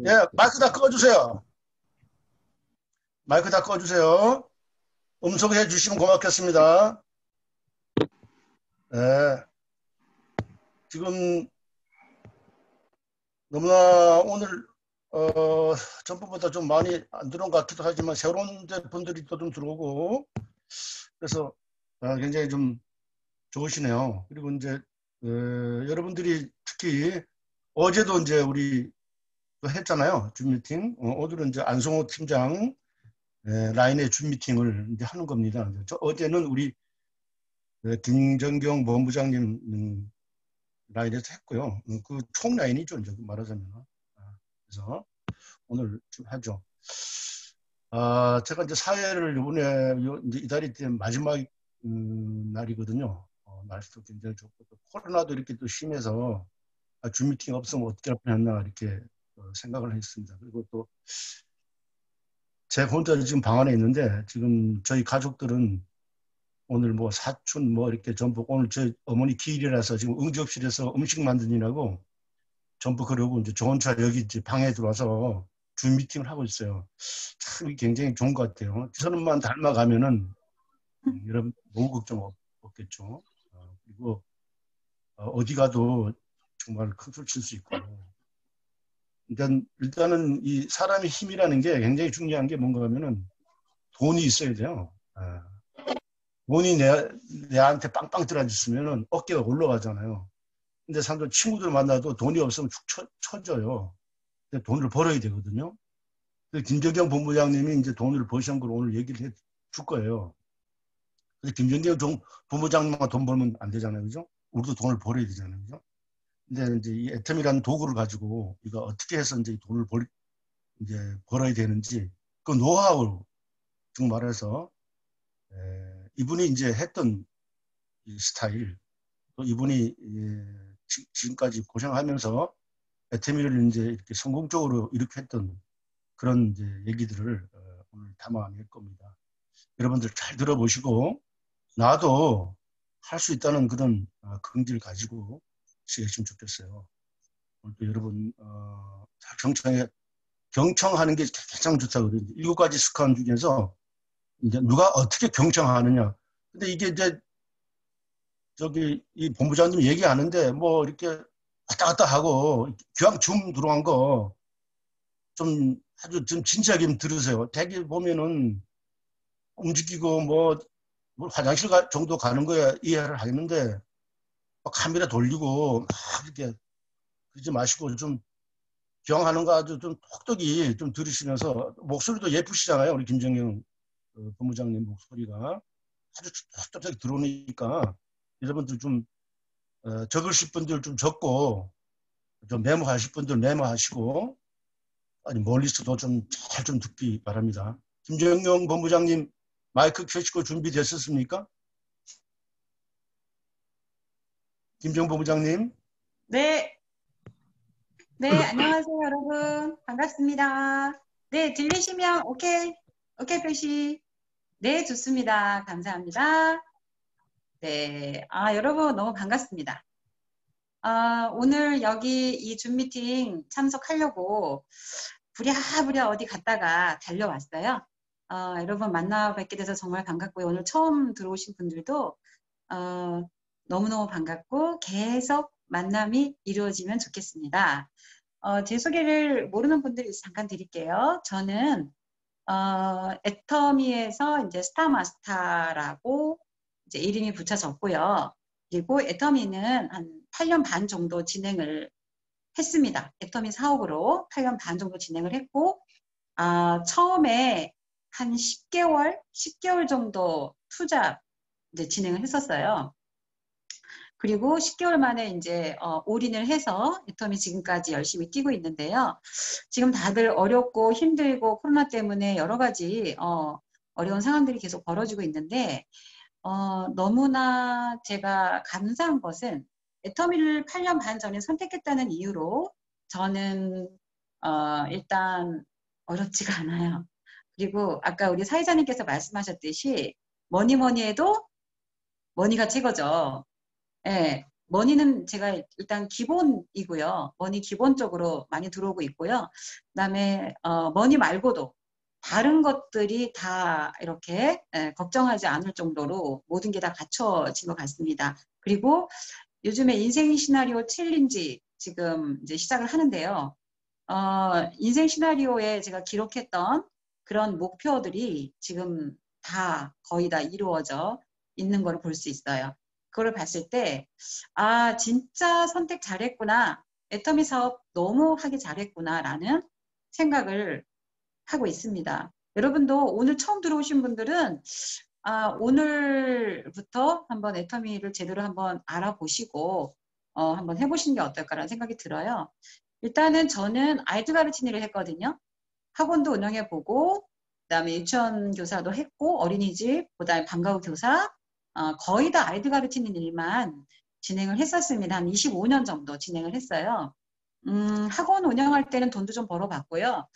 예, 마이크 다 꺼주세요. 마이크 다 꺼주세요. 음성해 주시면 고맙겠습니다. 네. 지금 너무나 오늘 전부보다 좀 많이 안 들어온 것 같기도 하지만 새로운 분들이 또 좀 들어오고 그래서 굉장히 좀 좋으시네요. 그리고 이제 여러분들이 특히 어제도 이제 우리 했잖아요. 줌 미팅. 오늘은 이제 안성호 팀장 라인의 줌 미팅을 이제 하는 겁니다. 어제는 우리 김정경 본부장님 라인에서 했고요. 그 총 라인이죠. 이제 말하자면. 그래서 오늘 좀 하죠. 제가 이제 사회를 이번에 이제 이달이 때 마지막 날이거든요. 날씨도 굉장히 좋고 또 코로나도 이렇게 또 심해서 줌 미팅 없으면 어떻게 할 뻔했나 이렇게 생각을 했습니다. 그리고 또 제 혼자 지금 방 안에 있는데 지금 저희 가족들은 오늘 뭐 사촌 뭐 이렇게 전부 오늘 저희 어머니 기일이라서 지금 응접실에서 음식 만드느라고 전부 그러고 이제 저 혼자 여기 이제 방에 들어와서 줌 미팅을 하고 있어요. 참 굉장히 좋은 것 같아요. 저는만 닮아가면은 여러분 너무 걱정 없겠죠. 그리고 어디 가도 정말 큰 소리 칠 수 있고. 일단은 이 사람의 힘이라는 게 굉장히 중요한 게 뭔가 하면은 돈이 있어야 돼요. 돈이 내한테 빵빵 들어있으면은 어깨가 올라가잖아요. 근데 사람들 친구들 만나도 돈이 없으면 축 처져요. 근데 돈을 벌어야 되거든요. 김정경 본부장님이 이제 돈을 버신 걸 오늘 얘기를 해 줄 거예요. 근데 김정경 본부장님만 돈 벌면 안 되잖아요. 그죠? 우리도 돈을 벌어야 되잖아요. 그죠? 근데 이제 이 애텀이라는 도구를 가지고 이거 어떻게 해서 이제 돈을 이제 벌어야 되는지 그 노하우 즉 말해서 이분이 이제 했던 이 스타일 또 이분이 지금까지 고생하면서 애터미를 이제 이렇게 성공적으로 이렇게 했던 그런 이제 얘기들을 오늘 담아낼 겁니다. 여러분들 잘 들어보시고 나도 할 수 있다는 그런 긍지를 가지고 시작했으면 좋겠어요. 오늘도 여러분 경청하는 게 가장 좋다거든요. 7가지 습관 중에서 이제 누가 어떻게 경청하느냐. 근데 이게 이제 저기 이 본부장님 얘기하는데 뭐 이렇게 왔다 갔다 하고 그냥 줌 들어간 거 좀 아주 좀 진지하게 좀 들으세요. 대개 보면은 움직이고 뭐 화장실 정도 가는 거야 이해를 하겠는데 카메라 돌리고 막 이렇게 그러지 마시고 좀 기왕하는 거 아주 좀 톡톡이 좀 들으시면서 목소리도 예쁘시잖아요. 우리 김정영 본부장님 목소리가 아주 톡톡하게 들어오니까 여러분들 좀 적으실 분들 좀 적고 좀 메모하실 분들 메모하시고 아니 멀리서도 좀 잘 좀 듣기 바랍니다. 김정영 본부장님 마이크 켜시고 준비되셨습니까? 김정 본부장님. 네. 네, 안녕하세요, 여러분. 반갑습니다. 네, 들리시면 오케이. 오케이, 표시. 네, 좋습니다. 감사합니다. 네, 여러분 너무 반갑습니다. 오늘 여기 이 줌 미팅 참석하려고 부랴부랴 어디 갔다가 달려왔어요. 여러분 만나 뵙게 돼서 정말 반갑고요. 오늘 처음 들어오신 분들도 너무너무 반갑고 계속 만남이 이루어지면 좋겠습니다. 제 소개를 모르는 분들이 잠깐 드릴게요. 저는 애터미에서 이제 스타마스터라고 이제 이름이 붙여졌고요. 그리고 애터미는 한 8년 반 정도 진행을 했습니다. 애터미 사옥으로 8년 반 정도 진행을 했고, 처음에 한 10개월 정도 투잡 이제 진행을 했었어요. 그리고 10개월 만에 이제 올인을 해서 애터미 지금까지 열심히 뛰고 있는데요. 지금 다들 어렵고 힘들고 코로나 때문에 여러 가지 어려운 상황들이 계속 벌어지고 있는데 너무나 제가 감사한 것은 애터미를 8년 반 전에 선택했다는 이유로 저는 일단 어렵지가 않아요. 그리고 아까 우리 사회자님께서 말씀하셨듯이 뭐니 해도 머니가 최고죠. 예, 머니는 제가 일단 기본이고요. 머니 기본적으로 많이 들어오고 있고요. 그다음에 머니 말고도 다른 것들이 다 이렇게 걱정하지 않을 정도로 모든 게 다 갖춰진 것 같습니다. 그리고 요즘에 인생 시나리오 챌린지 지금 이제 시작을 하는데요. 인생 시나리오에 제가 기록했던 그런 목표들이 지금 다 거의 다 이루어져 있는 걸 볼 수 있어요. 그걸 봤을 때, 아, 진짜 선택 잘했구나. 애터미 사업 너무 하기 잘했구나라는 생각을 하고 있습니다. 여러분도 오늘 처음 들어오신 분들은 오늘부터 한번 애터미를 제대로 한번 알아보시고 한번 해보시는 게 어떨까라는 생각이 들어요. 일단은 저는 아이들 가르치는 일을 했거든요. 학원도 운영해보고 그다음에 유치원 교사도 했고 어린이집, 그다음에 방과후 교사 거의 다 아이들 가르치는 일만 진행을 했었습니다. 한 25년 정도 진행을 했어요. 학원 운영할 때는 돈도 좀 벌어봤고요.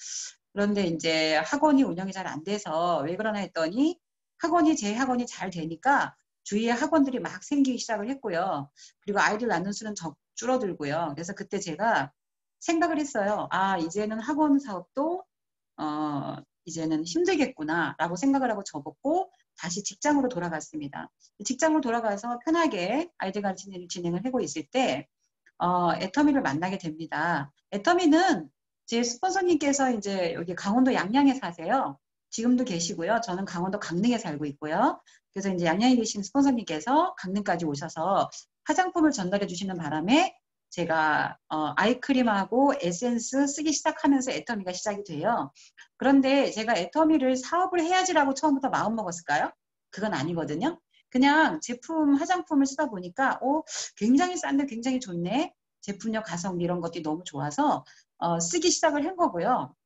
그런데 이제 학원이 운영이 잘 안 돼서 왜 그러나 했더니 제 학원이 잘 되니까 주위에 학원들이 막 생기기 시작을 했고요. 그리고 아이들 낳는 수는 줄어들고요. 그래서 그때 제가 생각을 했어요. 아, 이제는 학원 사업도 이제는 힘들겠구나라고 생각을 하고 접었고 다시 직장으로 돌아갔습니다. 직장으로 돌아가서 편하게 아이들 가르치는 일을 진행을 하고 있을 때 애터미를 만나게 됩니다. 애터미는 제 스폰서님께서 이제 여기 강원도 양양에 사세요. 지금도 계시고요. 저는 강원도 강릉에 살고 있고요. 그래서 이제 양양에 계신 스폰서님께서 강릉까지 오셔서 화장품을 전달해 주시는 바람에 제가 아이크림하고 에센스 쓰기 시작하면서 애터미가 시작이 돼요. 그런데 제가 애터미를 사업을 해야지라고 처음부터 마음 먹었을까요? 그건 아니거든요. 그냥 제품, 화장품을 쓰다 보니까 굉장히 싼데 굉장히 좋네. 제품력, 가성비 이런 것들이 너무 좋아서 쓰기 시작을 한 거고요.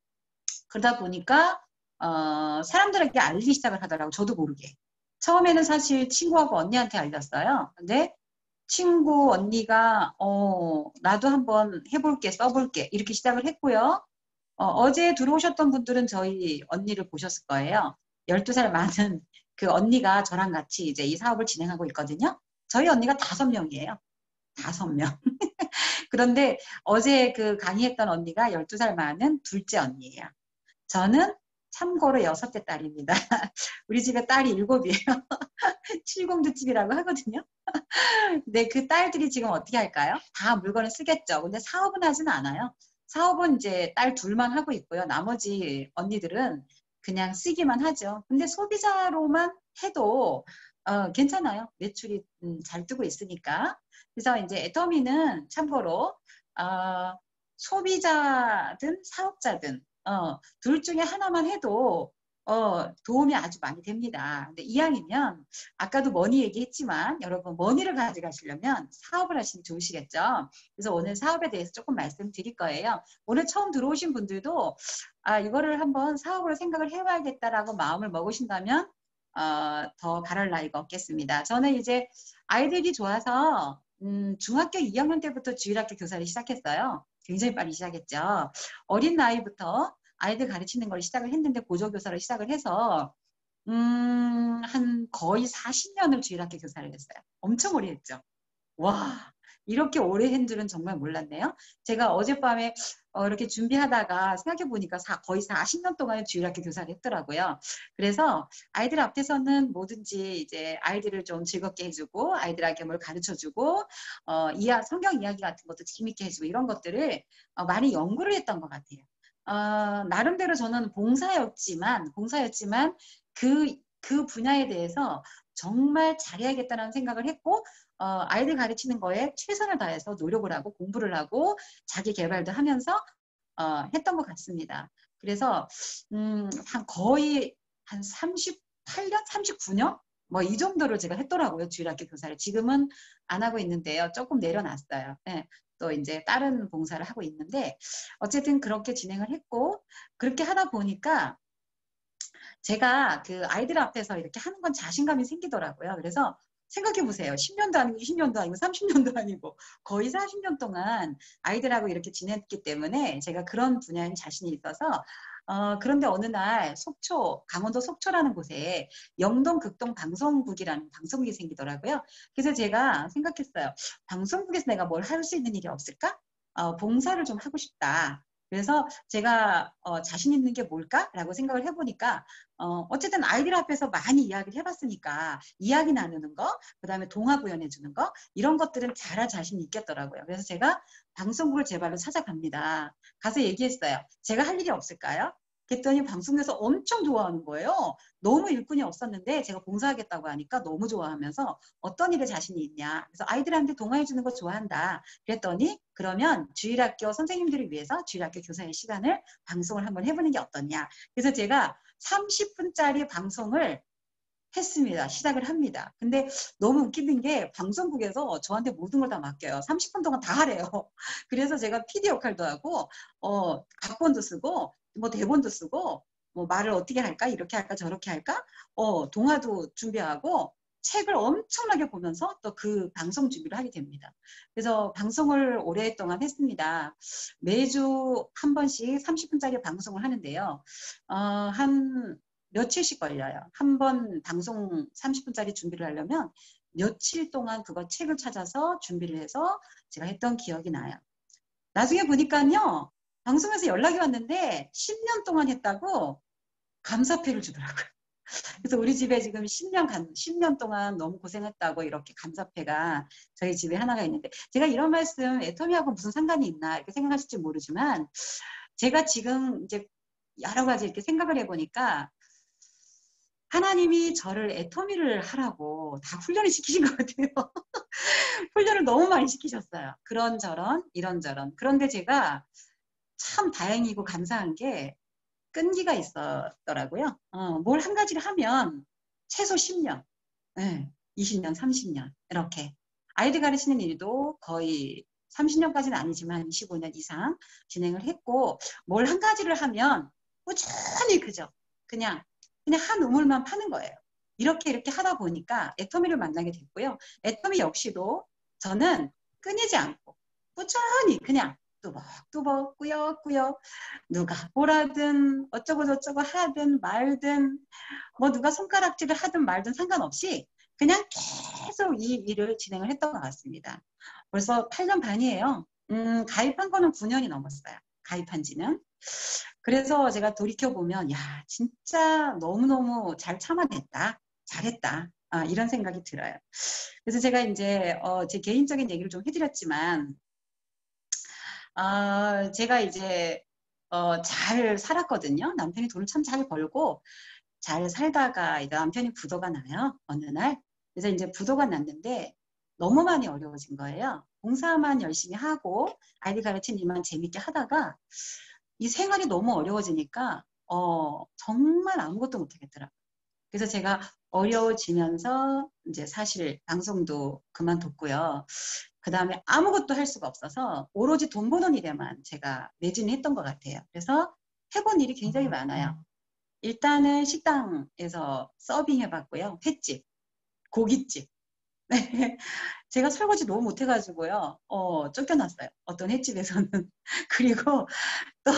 그러다 보니까 사람들에게 알리기 시작을 하더라고요. 저도 모르게. 처음에는 사실 친구하고 언니한테 알렸어요. 근데 친구 언니가 나도 한번 해볼게, 써볼게 이렇게 시작을 했고요. 어제 들어오셨던 분들은 저희 언니를 보셨을 거예요. 12살 많은 그 언니가 저랑 같이 이제 이 사업을 진행하고 있거든요. 저희 언니가 5명이에요. 5명. 그런데 어제 그 강의했던 언니가 12살 많은 둘째 언니예요. 저는 참고로 6째 딸입니다. 우리 집에 딸이 7이에요. 칠공주집이라고 하거든요. 근데 그 딸들이 지금 어떻게 할까요? 다 물건을 쓰겠죠. 근데 사업은 하진 않아요. 사업은 이제 딸 둘만 하고 있고요. 나머지 언니들은 그냥 쓰기만 하죠. 근데 소비자로만 해도 괜찮아요. 매출이 잘 뜨고 있으니까. 그래서 이제 애터미는 참고로 소비자든 사업자든 둘 중에 하나만 해도 도움이 아주 많이 됩니다. 근데 이왕이면 아까도 머니 얘기했지만 여러분 머니를 가져가시려면 사업을 하시면 좋으시겠죠. 그래서 오늘 사업에 대해서 조금 말씀드릴 거예요. 오늘 처음 들어오신 분들도 이거를 한번 사업으로 생각을 해봐야겠다라고 마음을 먹으신다면 더 바랄 나위가 없겠습니다. 저는 이제 아이들이 좋아서 중학교 2학년 때부터 주일학교 교사를 시작했어요. 굉장히 빨리 시작했죠. 어린 나이부터 아이들 가르치는 걸 시작을 했는데 보조교사를 시작을 해서 한 거의 40년을 주일학교 교사를 했어요. 엄청 오래 했죠. 와, 이렇게 오래 한 줄은 정말 몰랐네요. 제가 어젯밤에 이렇게 준비하다가 생각해보니까 거의 40년 동안 주일학교 교사를 했더라고요. 그래서 아이들 앞에서는 뭐든지 이제 아이들을 좀 즐겁게 해주고 아이들에게 뭘 가르쳐주고 성경 이야기 같은 것도 재밌게 해주고 이런 것들을 많이 연구를 했던 것 같아요. 나름대로 저는 봉사였지만 그 분야에 대해서 정말 잘해야겠다는 생각을 했고 아이들 가르치는 거에 최선을 다해서 노력을 하고 공부를 하고 자기 개발도 하면서 했던 것 같습니다. 그래서 거의 한 38년, 39년? 뭐 이 정도로 제가 했더라고요. 주일학교 교사를. 지금은 안 하고 있는데요. 조금 내려놨어요. 네. 또 이제 다른 봉사를 하고 있는데 어쨌든 그렇게 진행을 했고 그렇게 하다 보니까 제가 그 아이들 앞에서 이렇게 하는 건 자신감이 생기더라고요. 그래서 생각해 보세요. 10년도 아니고 20년도 아니고 30년도 아니고 거의 40년 동안 아이들하고 이렇게 지냈기 때문에 제가 그런 분야에 자신이 있어서 그런데 어느 날 속초, 강원도 속초라는 곳에 영동 극동 방송국이라는 방송국이 생기더라고요. 그래서 제가 생각했어요. 방송국에서 내가 뭘 할 수 있는 일이 없을까? 봉사를 좀 하고 싶다. 그래서 제가 자신 있는 게 뭘까라고 생각을 해보니까 어쨌든 아이들 앞에서 많이 이야기를 해봤으니까 이야기 나누는 거, 그다음에 동화 구연해 주는 거 이런 것들은 잘할 자신이 있겠더라고요. 그래서 제가 방송국을 제 발로 찾아갑니다. 가서 얘기했어요. 제가 할 일이 없을까요? 그랬더니 방송에서 엄청 좋아하는 거예요. 너무 일꾼이 없었는데 제가 봉사하겠다고 하니까 너무 좋아하면서 어떤 일에 자신이 있냐. 그래서 아이들한테 동화해 주는 거 좋아한다. 그랬더니 그러면 주일학교 선생님들을 위해서 주일학교 교사의 시간을 방송을 한번 해보는 게 어떠냐. 그래서 제가 30분짜리 방송을 했습니다. 시작을 합니다. 근데 너무 웃기는 게 방송국에서 저한테 모든 걸 다 맡겨요. 30분 동안 다 하래요. 그래서 제가 PD 역할도 하고 각본도 쓰고 뭐 대본도 쓰고 뭐 말을 어떻게 할까 이렇게 할까 저렇게 할까 동화도 준비하고 책을 엄청나게 보면서 또 그 방송 준비를 하게 됩니다. 그래서 방송을 오랫동안 했습니다. 매주 한 번씩 30분짜리 방송을 하는데요. 한 며칠씩 걸려요. 한 번 방송 30분짜리 준비를 하려면 며칠 동안 그거 책을 찾아서 준비를 해서 제가 했던 기억이 나요. 나중에 보니까요. 방송에서 연락이 왔는데 10년 동안 했다고 감사패를 주더라고요. 그래서 우리 집에 지금 10년 동안 너무 고생했다고 이렇게 감사패가 저희 집에 하나가 있는데 제가 이런 말씀 애터미하고 무슨 상관이 있나 이렇게 생각하실지 모르지만 제가 지금 이제 여러 가지 이렇게 생각을 해보니까 하나님이 저를 애터미를 하라고 다 훈련을 시키신 것 같아요. 훈련을 너무 많이 시키셨어요. 그런저런 이런저런. 그런데 제가 참 다행이고 감사한 게 끈기가 있었더라고요. 뭘 한 가지를 하면 최소 10년, 네, 20년, 30년 이렇게. 아이들 가르치는 일도 거의 30년까지는 아니지만 25년 이상 진행을 했고 뭘 한 가지를 하면 꾸준히 그저 그냥 한 우물만 파는 거예요. 이렇게 하다 보니까 애터미를 만나게 됐고요. 애터미 역시도 저는 끊이지 않고 꾸준히 그냥 뚜벅뚜벅 꾸역꾸역 누가 보라든 어쩌고 저쩌고 하든 말든 뭐 누가 손가락질을 하든 말든 상관없이 그냥 계속 이 일을 진행을 했던 것 같습니다. 벌써 8년 반이에요. 가입한 거는 9년이 넘었어요. 가입한 지는. 그래서 제가 돌이켜보면 야 진짜 너무너무 잘 참아냈다. 잘했다. 이런 생각이 들어요. 그래서 제가 이제 제 개인적인 얘기를 좀 해드렸지만 제가 이제 잘 살았거든요. 남편이 돈을 참 잘 벌고 잘 살다가 이제 남편이 부도가 나요. 어느 날. 그래서 이제 부도가 났는데 너무 많이 어려워진 거예요. 봉사만 열심히 하고 아이들 가르치는 일만 재밌게 하다가 이 생활이 너무 어려워지니까 정말 아무것도 못하겠더라고요. 그래서 제가 어려워지면서 이제 사실 방송도 그만뒀고요. 그 다음에 아무것도 할 수가 없어서 오로지 돈 버는 일에만 제가 매진했던 것 같아요. 그래서 해본 일이 굉장히 많아요. 일단은 식당에서 서빙 해봤고요. 횟집, 고깃집. 제가 설거지 너무 못해가지고요. 쫓겨났어요. 어떤 횟집에서는. 그리고 또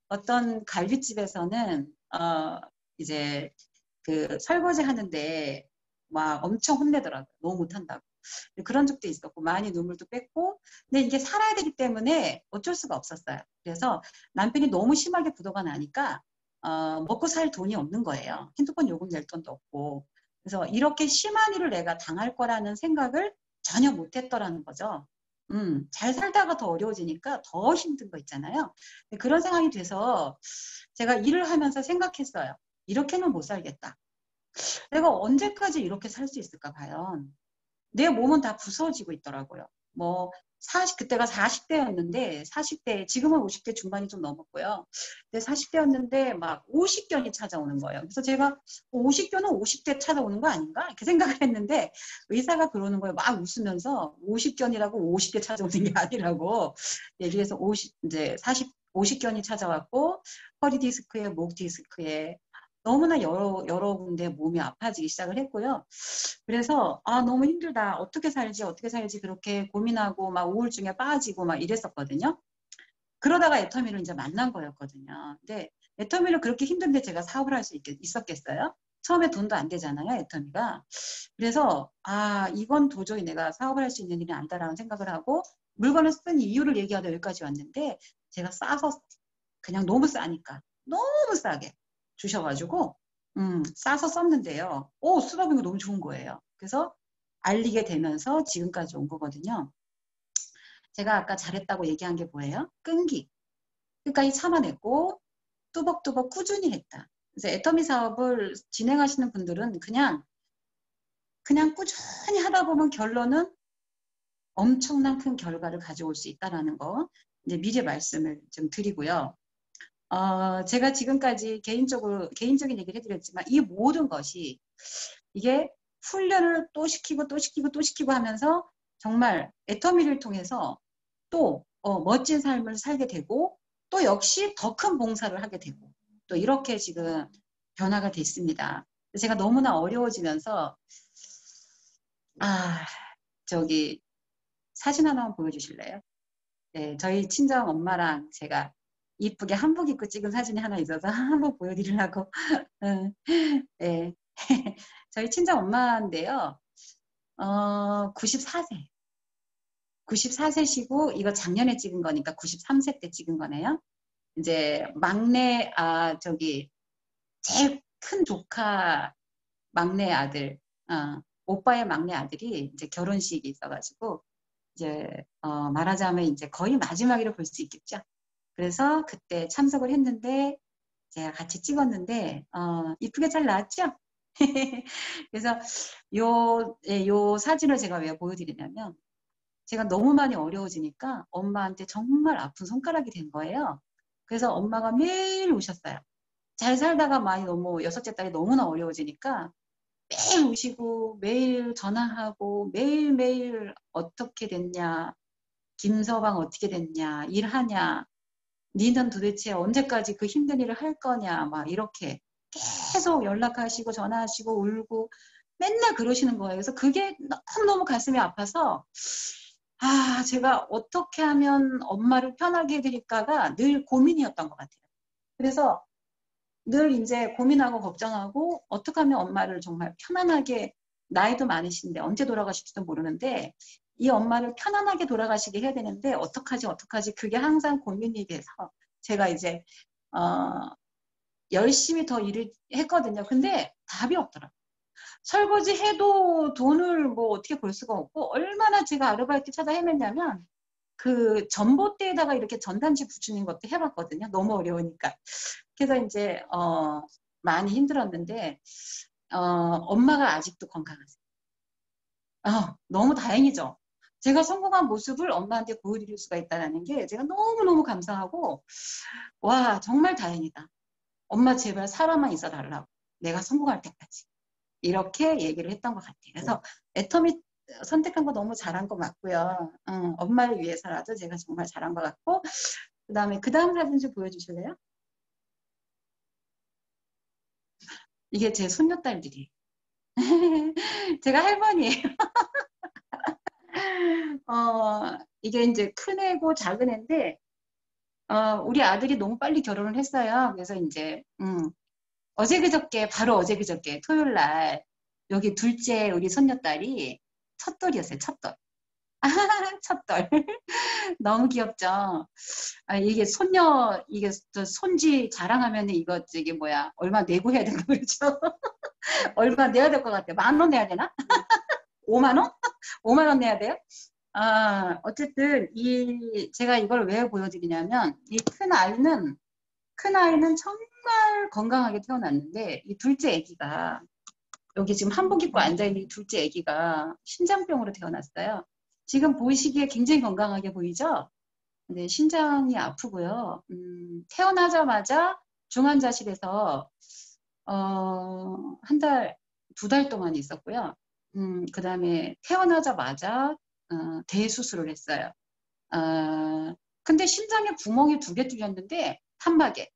어떤 갈비집에서는 이제 그 설거지 하는데 막 엄청 혼내더라고요. 너무 못한다고. 그런 적도 있었고 많이 눈물도 뺐고 근데 이게 살아야 되기 때문에 어쩔 수가 없었어요. 그래서 남편이 너무 심하게 부도가 나니까 먹고 살 돈이 없는 거예요. 핸드폰 요금 낼 돈도 없고 그래서 이렇게 심한 일을 내가 당할 거라는 생각을 전혀 못했더라는 거죠. 잘 살다가 더 어려워지니까 더 힘든 거 있잖아요. 그런 상황이 돼서 제가 일을 하면서 생각했어요. 이렇게는 못 살겠다. 내가 언제까지 이렇게 살 수 있을까 과연. 내 몸은 다 부서지고 있더라고요. 뭐 그때가 40대였는데 40대 지금은 50대 중반이 좀 넘었고요. 근데 40대였는데 막 50견이 찾아오는 거예요. 그래서 제가 50견은 50대 찾아오는 거 아닌가 이렇게 생각을 했는데 의사가 그러는 거예요. 막 웃으면서 50견이라고 50대 찾아오는 게 아니라고 얘기해서 이제 50견이 찾아왔고 허리 디스크에 목 디스크에 너무나 여러 군데 몸이 아파지기 시작을 했고요. 그래서 너무 힘들다. 어떻게 살지 그렇게 고민하고 막 우울증에 빠지고 막 이랬었거든요. 그러다가 애터미를 이제 만난 거였거든요. 근데 애터미를 그렇게 힘든데 제가 사업을 할 수 있었겠어요? 처음에 돈도 안 되잖아요, 애터미가. 그래서 아, 이건 도저히 내가 사업을 할 수 있는 일이 아니다라는 생각을 하고 물건을 쓴 이유를 얘기하다 여기까지 왔는데 제가 싸서 그냥 너무 싸니까 너무 싸게 주셔가지고 싸서 썼는데요. 오, 쓰다 보니까 너무 좋은 거예요. 그래서 알리게 되면서 지금까지 온 거거든요. 제가 아까 잘했다고 얘기한 게 뭐예요? 끈기. 끝까지 참아냈고 뚜벅뚜벅 꾸준히 했다. 그래서 애터미 사업을 진행하시는 분들은 그냥 꾸준히 하다 보면 결론은 엄청난 큰 결과를 가져올 수 있다는 거 이제 미리 말씀을 좀 드리고요. 제가 지금까지 개인적인 얘기를 해드렸지만 이 모든 것이 이게 훈련을 또 시키고 또 시키고 또 시키고 하면서 정말 애터미를 통해서 또 멋진 삶을 살게 되고 또 역시 더 큰 봉사를 하게 되고 또 이렇게 지금 변화가 됐습니다. 제가 너무나 어려워지면서 저기 사진 하나만 보여주실래요? 네, 저희 친정 엄마랑 제가 이쁘게 한복 입고 찍은 사진이 하나 있어서 한번 보여드리려고. 네. 저희 친정 엄마인데요. 94세. 94세시고 이거 작년에 찍은 거니까 93세 때 찍은 거네요. 이제 막내 제일 큰 조카 막내 아들, 오빠의 막내 아들이 이제 결혼식이 있어가지고 이제 말하자면 이제 거의 마지막이라 볼 수 있겠죠. 그래서 그때 참석을 했는데 제가 같이 찍었는데 이쁘게 잘 나왔죠? 그래서 요 사진을 제가 왜 보여드리냐면 제가 너무 많이 어려워지니까 엄마한테 정말 아픈 손가락이 된 거예요. 그래서 엄마가 매일 오셨어요. 잘 살다가 많이 너무 여섯째 딸이 너무나 어려워지니까 매일 오시고 매일 전화하고 매일매일 어떻게 됐냐, 김서방 어떻게 됐냐, 일하냐, 니는 도대체 언제까지 그 힘든 일을 할 거냐, 막 이렇게 계속 연락하시고 전화하시고 울고 맨날 그러시는 거예요. 그래서 그게 너무너무 가슴이 아파서 제가 어떻게 하면 엄마를 편하게 해드릴까가 늘 고민이었던 것 같아요. 그래서 늘 이제 고민하고 걱정하고 어떻게 하면 엄마를 정말 편안하게 나이도 많으신데 언제 돌아가실지도 모르는데 이 엄마를 편안하게 돌아가시게 해야 되는데 어떡하지 그게 항상 고민이 돼서 제가 이제 열심히 더 일을 했거든요. 근데 답이 없더라고요. 설거지 해도 돈을 뭐 어떻게 벌 수가 없고 얼마나 제가 아르바이트 찾아 헤맸냐면 그 전봇대에다가 이렇게 전단지 붙이는 것도 해봤거든요. 너무 어려우니까. 그래서 이제 많이 힘들었는데 엄마가 아직도 건강하세요. 너무 다행이죠. 제가 성공한 모습을 엄마한테 보여드릴 수가 있다는 게 제가 너무너무 감사하고 와 정말 다행이다. 엄마 제발 살아만 있어 달라고. 내가 성공할 때까지. 이렇게 얘기를 했던 것 같아요. 그래서 애터미 선택한 거 너무 잘한 거 맞고요. 엄마를 위해서라도 제가 정말 잘한 것 같고 그 다음 사진 좀 보여주실래요? 이게 제 손녀딸들이 제가 할머니예요. 이게 이제 큰 애고 작은 애인데 우리 아들이 너무 빨리 결혼을 했어요. 그래서 이제 바로 어제 그저께 토요일 날 여기 둘째 우리 손녀딸이 첫돌이었어요. 첫돌. 첫돌. 너무 귀엽죠? 이게 이게 손지 자랑하면 이거 얼마 내고 해야 되는 거 그렇죠? 얼마 내야 될 것 같아요. 10,000원 내야 되나? 5만 원? 5만 원 내야 돼요? 어쨌든 제가 이걸 왜 보여드리냐면 이 큰 아이는 정말 건강하게 태어났는데 이 둘째 아기가 여기 지금 한복 입고 앉아있는 둘째 아기가 신장병으로 태어났어요. 지금 보시기에 굉장히 건강하게 보이죠? 근데 신장이 아프고요. 태어나자마자 중환자실에서 한 달, 2달 동안 있었고요. 그 다음에 태어나자마자 대수술을 했어요. 근데 심장에 구멍이 2개 뚫렸는데 판막에.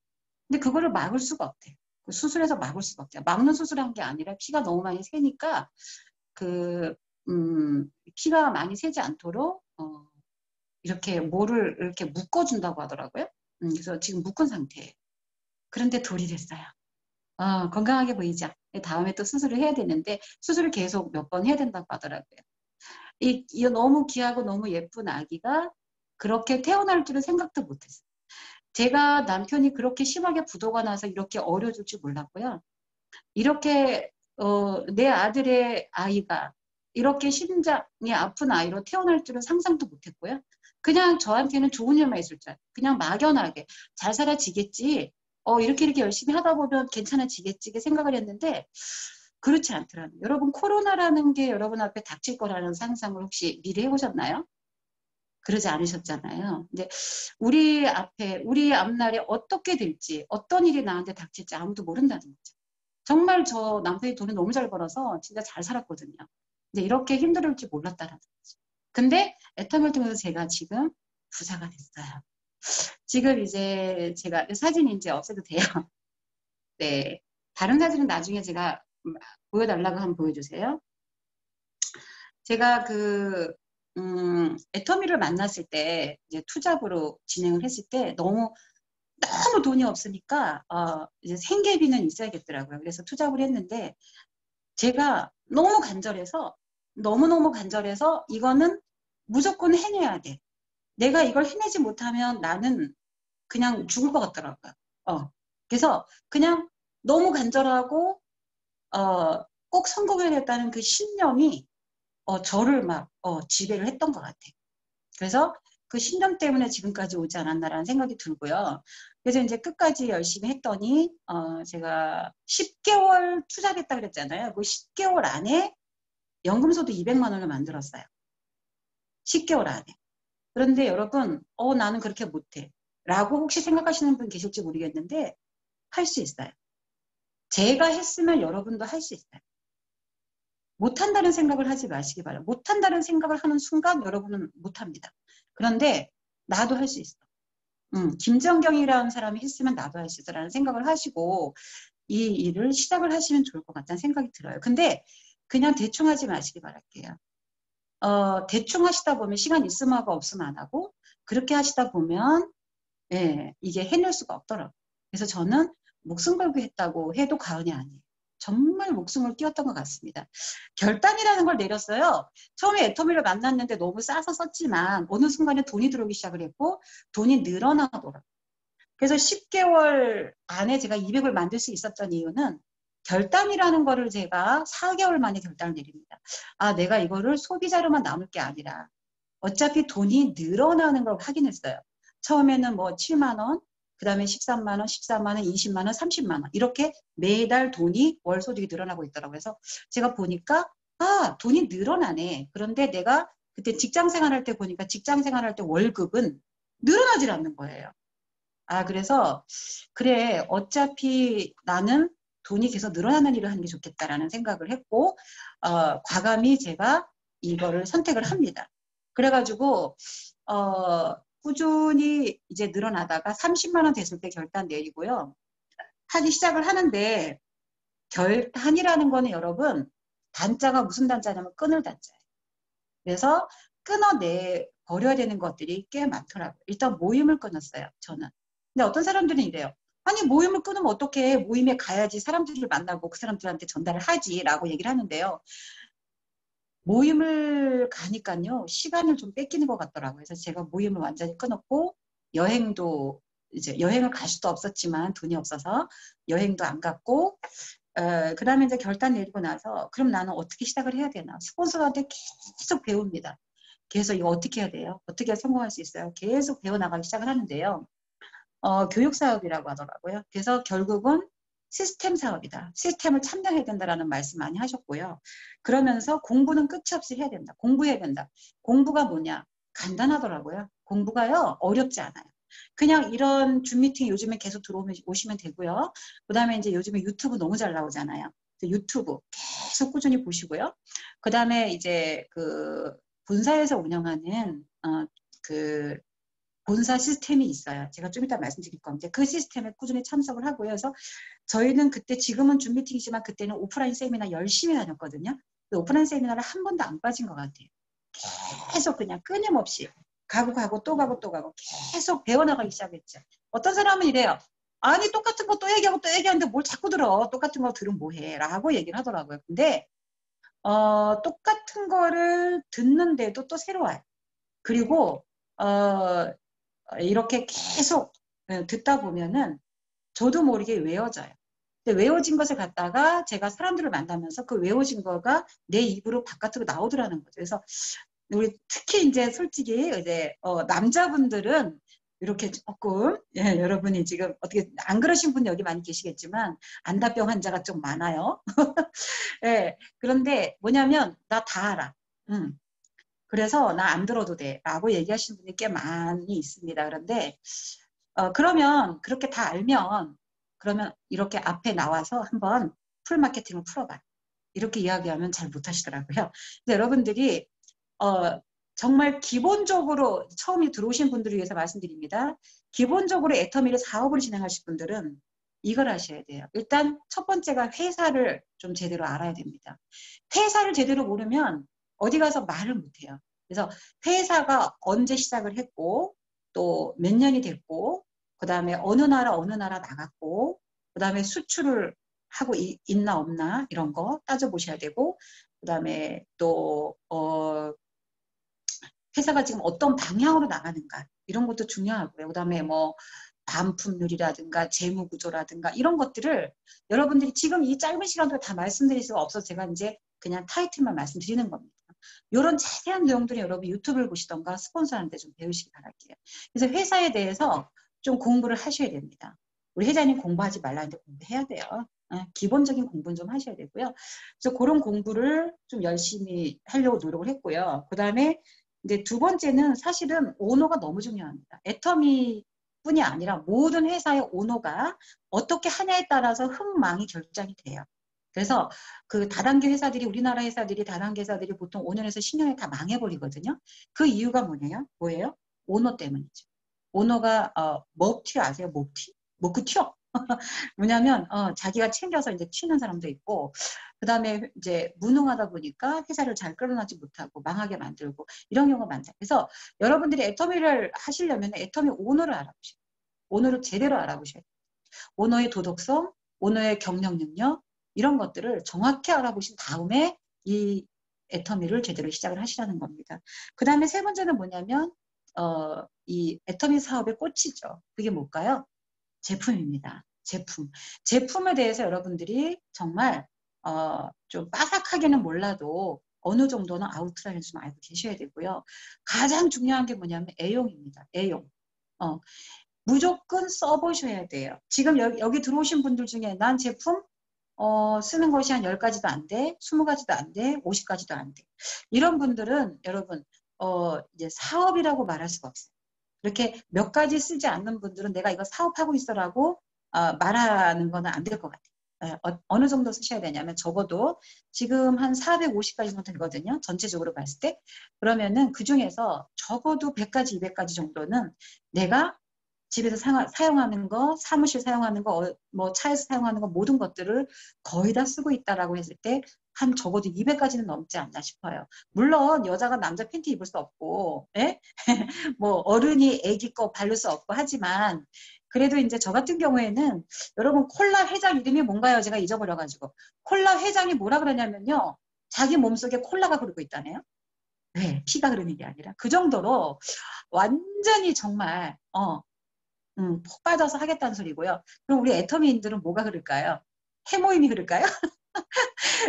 근데 그거를 막을 수가 없대요. 그 수술해서 막을 수가 없대요. 막는 수술을 한 게 아니라 피가 너무 많이 새니까 피가 많이 새지 않도록 이렇게 뭐를 이렇게 묶어준다고 하더라고요. 그래서 지금 묶은 상태예요. 그런데 돌이 됐어요. 건강하게 보이죠? 다음에 또 수술을 해야 되는데 수술을 계속 몇 번 해야 된다고 하더라고요. 이 너무 귀하고 너무 예쁜 아기가 그렇게 태어날 줄은 생각도 못했어요. 제가 남편이 그렇게 심하게 부도가 나서 이렇게 어려질 줄 몰랐고요. 이렇게 내 아들의 아이가 이렇게 심장이 아픈 아이로 태어날 줄은 상상도 못했고요. 그냥 저한테는 좋은 일만 있을 줄 알아요. 그냥 막연하게 잘 살아지겠지. 이렇게 열심히 하다 보면 괜찮아지겠지 생각을 했는데 그렇지 않더라고요. 여러분 코로나라는 게 여러분 앞에 닥칠 거라는 상상을 혹시 미리 해보셨나요? 그러지 않으셨잖아요. 근데 우리 앞에 우리 앞날에 어떻게 될지 어떤 일이 나한테 닥칠지 아무도 모른다는 거죠. 정말 저 남편이 돈을 너무 잘 벌어서 진짜 잘 살았거든요. 근데 이렇게 힘들 줄 몰랐다라는 거죠. 근데 애텀을 통해서 제가 지금 부자가 됐어요. 지금 이제 제가 사진 이제 없애도 돼요. 네. 다른 사진은 나중에 제가 보여달라고 한번 보여주세요. 제가 애터미를 만났을 때 이제 투잡으로 진행을 했을 때 너무 돈이 없으니까 이제 생계비는 있어야겠더라고요. 그래서 투잡을 했는데 제가 너무 간절해서 너무너무 간절해서 이거는 무조건 해내야 돼. 내가 이걸 해내지 못하면 나는 그냥 죽을 것 같더라고요. 그래서 그냥 너무 간절하고 꼭 성공해야겠다는 그 신념이 저를 막 지배를 했던 것 같아요. 그래서 그 신념 때문에 지금까지 오지 않았나라는 생각이 들고요. 그래서 이제 끝까지 열심히 했더니 제가 10개월 투잡했다 그랬잖아요. 그 10개월 안에 연금소득 200만 원을 만들었어요. 10개월 안에. 그런데 여러분 나는 그렇게 못해 라고 혹시 생각하시는 분 계실지 모르겠는데 할 수 있어요. 제가 했으면 여러분도 할 수 있어요. 못한다는 생각을 하지 마시기 바라요. 못한다는 생각을 하는 순간 여러분은 못합니다. 그런데 나도 할 수 있어. 김정경이라는 사람이 했으면 나도 할 수 있어라는 생각을 하시고 이 일을 시작을 하시면 좋을 것 같다는 생각이 들어요. 근데 그냥 대충 하지 마시기 바랄게요. 대충 하시다 보면 시간 있으면 하고 없으면 안 하고 그렇게 하시다 보면 이게 해낼 수가 없더라고요. 그래서 저는 목숨 걸고 했다고 해도 과언이 아니에요. 정말 목숨을 끼웠던 것 같습니다. 결단이라는 걸 내렸어요. 처음에 애터미를 만났는데 너무 싸서 썼지만 어느 순간에 돈이 들어오기 시작을 했고 돈이 늘어나더라고요. 그래서 10개월 안에 제가 200을 만들 수 있었던 이유는 결단이라는 거를 제가 4개월 만에 결단을 내립니다. 내가 이거를 소비자로만 남을 게 아니라 어차피 돈이 늘어나는 걸 확인했어요. 처음에는 뭐 7만 원, 그 다음에 13만 원, 14만 원, 20만 원, 30만 원 이렇게 매달 돈이 월 소득이 늘어나고 있더라고요. 그래서 제가 보니까 돈이 늘어나네. 그런데 내가 그때 직장 생활할 때 보니까 직장 생활할 때 월급은 늘어나질 않는 거예요. 그래서 그래 어차피 나는 돈이 계속 늘어나는 일을 하는 게 좋겠다라는 생각을 했고 과감히 제가 이거를 선택을 합니다. 그래가지고 꾸준히 이제 늘어나다가 30만 원 됐을 때 결단 내리고요. 하기 시작을 하는데 결단이라는 거는 여러분 단자가 무슨 단자냐면 끊을 단자예요. 그래서 끊어내 버려야 되는 것들이 꽤 많더라고요. 일단 모임을 끊었어요. 저는. 근데 어떤 사람들은 이래요. 아니 모임을 끊으면 어떻게 모임에 가야지 사람들을 만나고 그 사람들한테 전달을 하지 라고 얘기를 하는데요. 모임을 가니까요. 시간을 좀 뺏기는 것 같더라고요. 그래서 제가 모임을 완전히 끊었고 여행도 이제 여행을 갈 수도 없었지만 돈이 없어서 여행도 안 갔고 그 다음에 이제 결단 내리고 나서 그럼 나는 어떻게 시작을 해야 되나 스폰서한테 계속 배웁니다. 계속 이거 어떻게 해야 돼요? 어떻게 성공할 수 있어요? 계속 배워나가기 시작을 하는데요. 교육사업이라고 하더라고요. 그래서 결국은 시스템 사업이다. 시스템을 참여해야 된다라는 말씀 많이 하셨고요. 그러면서 공부는 끝이 없이 해야 된다. 공부해야 된다. 공부가 뭐냐? 간단하더라고요. 공부가요. 어렵지 않아요. 그냥 이런 줌 미팅 요즘에 계속 들어오시면 되고요. 그 다음에 이제 요즘에 유튜브 너무 잘 나오잖아요. 유튜브 계속 꾸준히 보시고요. 그 다음에 이제 본사에서 운영하는 본사 시스템이 있어요. 제가 좀 이따 말씀드릴 건데 그 시스템에 꾸준히 참석을 하고요. 그래서 저희는 그때 지금은 줌 미팅이지만 그때는 오프라인 세미나 열심히 다녔거든요. 오프라인 세미나를 한 번도 안 빠진 것 같아요. 계속 그냥 끊임없이 가고 또 가고 또 가고 계속 배워나가기 시작했죠. 어떤 사람은 이래요. 아니 똑같은 거 또 얘기하고 또 얘기하는데 뭘 자꾸 들어. 똑같은 거 들으면 뭐해 라고 얘기를 하더라고요. 근데 똑같은 거를 듣는데도 또 새로워요. 그리고 이렇게 계속 듣다 보면은 저도 모르게 외워져요. 근데 외워진 것을 갖다가 제가 사람들을 만나면서 그 외워진 거가 내 입으로 바깥으로 나오더라는 거죠. 그래서 우리 특히 이제 솔직히 이제 남자분들은 이렇게 조금 여러분이 지금 어떻게 안 그러신 분이 여기 많이 계시겠지만 안다병 환자가 좀 많아요. 예, 그런데 뭐냐면 나 다 알아. 그래서 나 안 들어도 돼 라고 얘기하시는 분이 꽤 많이 있습니다. 그런데 그러면 그렇게 다 알면 그러면 이렇게 앞에 나와서 한번 풀 마케팅을 풀어봐. 이렇게 이야기하면 잘 못하시더라고요. 근데 여러분들이 정말 기본적으로 처음에 들어오신 분들을 위해서 말씀드립니다. 기본적으로 애터미를 사업을 진행하실 분들은 이걸 하셔야 돼요. 일단 첫 번째가 회사를 좀 제대로 알아야 됩니다. 회사를 제대로 모르면 어디 가서 말을 못해요. 그래서 회사가 언제 시작을 했고 또 몇 년이 됐고 그 다음에 어느 나라 나갔고 그 다음에 수출을 하고 있나 없나 이런 거 따져보셔야 되고 그 다음에 또 회사가 지금 어떤 방향으로 나가는가 이런 것도 중요하고요. 그 다음에 뭐 반품률이라든가 재무구조라든가 이런 것들을 여러분들이 지금 이 짧은 시간 동안 다 말씀드릴 수가 없어서 제가 이제 그냥 타이틀만 말씀드리는 겁니다. 이런 자세한 내용들이 여러분 유튜브를 보시던가 스폰서한테 좀 배우시기 바랄게요. 그래서 회사에 대해서 좀 공부를 하셔야 됩니다. 우리 회장님 공부하지 말라는데 공부해야 돼요. 기본적인 공부는 좀 하셔야 되고요. 그래서 그런 공부를 좀 열심히 하려고 노력을 했고요. 그 다음에 이제 두 번째는 사실은 오너가 너무 중요합니다. 애터미 뿐이 아니라 모든 회사의 오너가 어떻게 하냐에 따라서 흥망이 결정이 돼요. 그래서 그 다단계 회사들이 우리나라 회사들이 다단계 회사들이 보통 5년에서 10년에 다 망해버리거든요. 그 이유가 뭐예요? 오너 때문이죠. 오너가 먹튀 아세요? 먹튀? 먹고 튀어. 뭐냐면 자기가 챙겨서 이제 튀는 사람도 있고 그 다음에 이제 무능하다 보니까 회사를 잘 끌어나지 못하고 망하게 만들고 이런 경우가 많다. 그래서 여러분들이 애터미를 하시려면 애터미 오너를 알아보셔야 돼요. 오너를 제대로 알아보셔야 돼요. 오너의 도덕성, 오너의 경영 능력 이런 것들을 정확히 알아보신 다음에 이 애터미를 제대로 시작을 하시라는 겁니다. 그 다음에 세 번째는 뭐냐면 이 애터미 사업의 꽃이죠. 그게 뭘까요? 제품입니다. 제품. 제품에 대해서 여러분들이 정말 좀 빠삭하게는 몰라도 어느 정도는 아웃라인을 좀 알고 계셔야 되고요. 가장 중요한 게 뭐냐면 애용입니다. 애용. 무조건 써보셔야 돼요. 지금 여기 들어오신 분들 중에 난 제품 쓰는 것이 한 10가지도 안 돼, 20가지도 안 돼, 50가지도 안 돼. 이런 분들은 여러분 이제 사업이라고 말할 수가 없어요. 이렇게 몇 가지 쓰지 않는 분들은 내가 이거 사업하고 있어라고 말하는 거는 안 될 것 같아요. 어느 정도 쓰셔야 되냐면 적어도 지금 한 450가지 정도 되거든요. 전체적으로 봤을 때. 그러면은 그 중에서 적어도 100가지, 200가지 정도는 내가 집에서 사용하는 거, 사무실 사용하는 거, 뭐 차에서 사용하는 거 모든 것들을 거의 다 쓰고 있다라고 했을 때 한 적어도 200가지는 넘지 않나 싶어요. 물론 여자가 남자 팬티 입을 수 없고, 예? 뭐 어른이 애기 거 바를 수 없고 하지만 그래도 이제 저 같은 경우에는 여러분 콜라 회장 이름이 뭔가요? 제가 잊어버려가지고 콜라 회장이 뭐라 그러냐면요. 자기 몸속에 콜라가 흐르고 있다네요. 네, 피가 흐르는 게 아니라 그 정도로 완전히 정말 폭 빠져서 하겠다는 소리고요. 그럼 우리 애터미인들은 뭐가 흐를까요? 해모임이 흐를까요?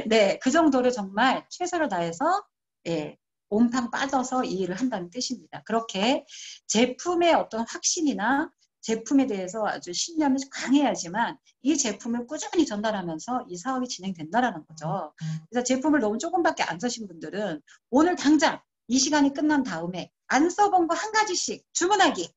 네, 그 정도로 정말 최선을 다해서 예, 온팡 빠져서 이 일을 한다는 뜻입니다. 그렇게 제품의 어떤 확신이나 제품에 대해서 아주 신념이 강해야지만 이 제품을 꾸준히 전달하면서 이 사업이 진행된다라는 거죠. 그래서 제품을 너무 조금밖에 안 쓰신 분들은 오늘 당장 이 시간이 끝난 다음에 안 써본 거 한 가지씩 주문하기.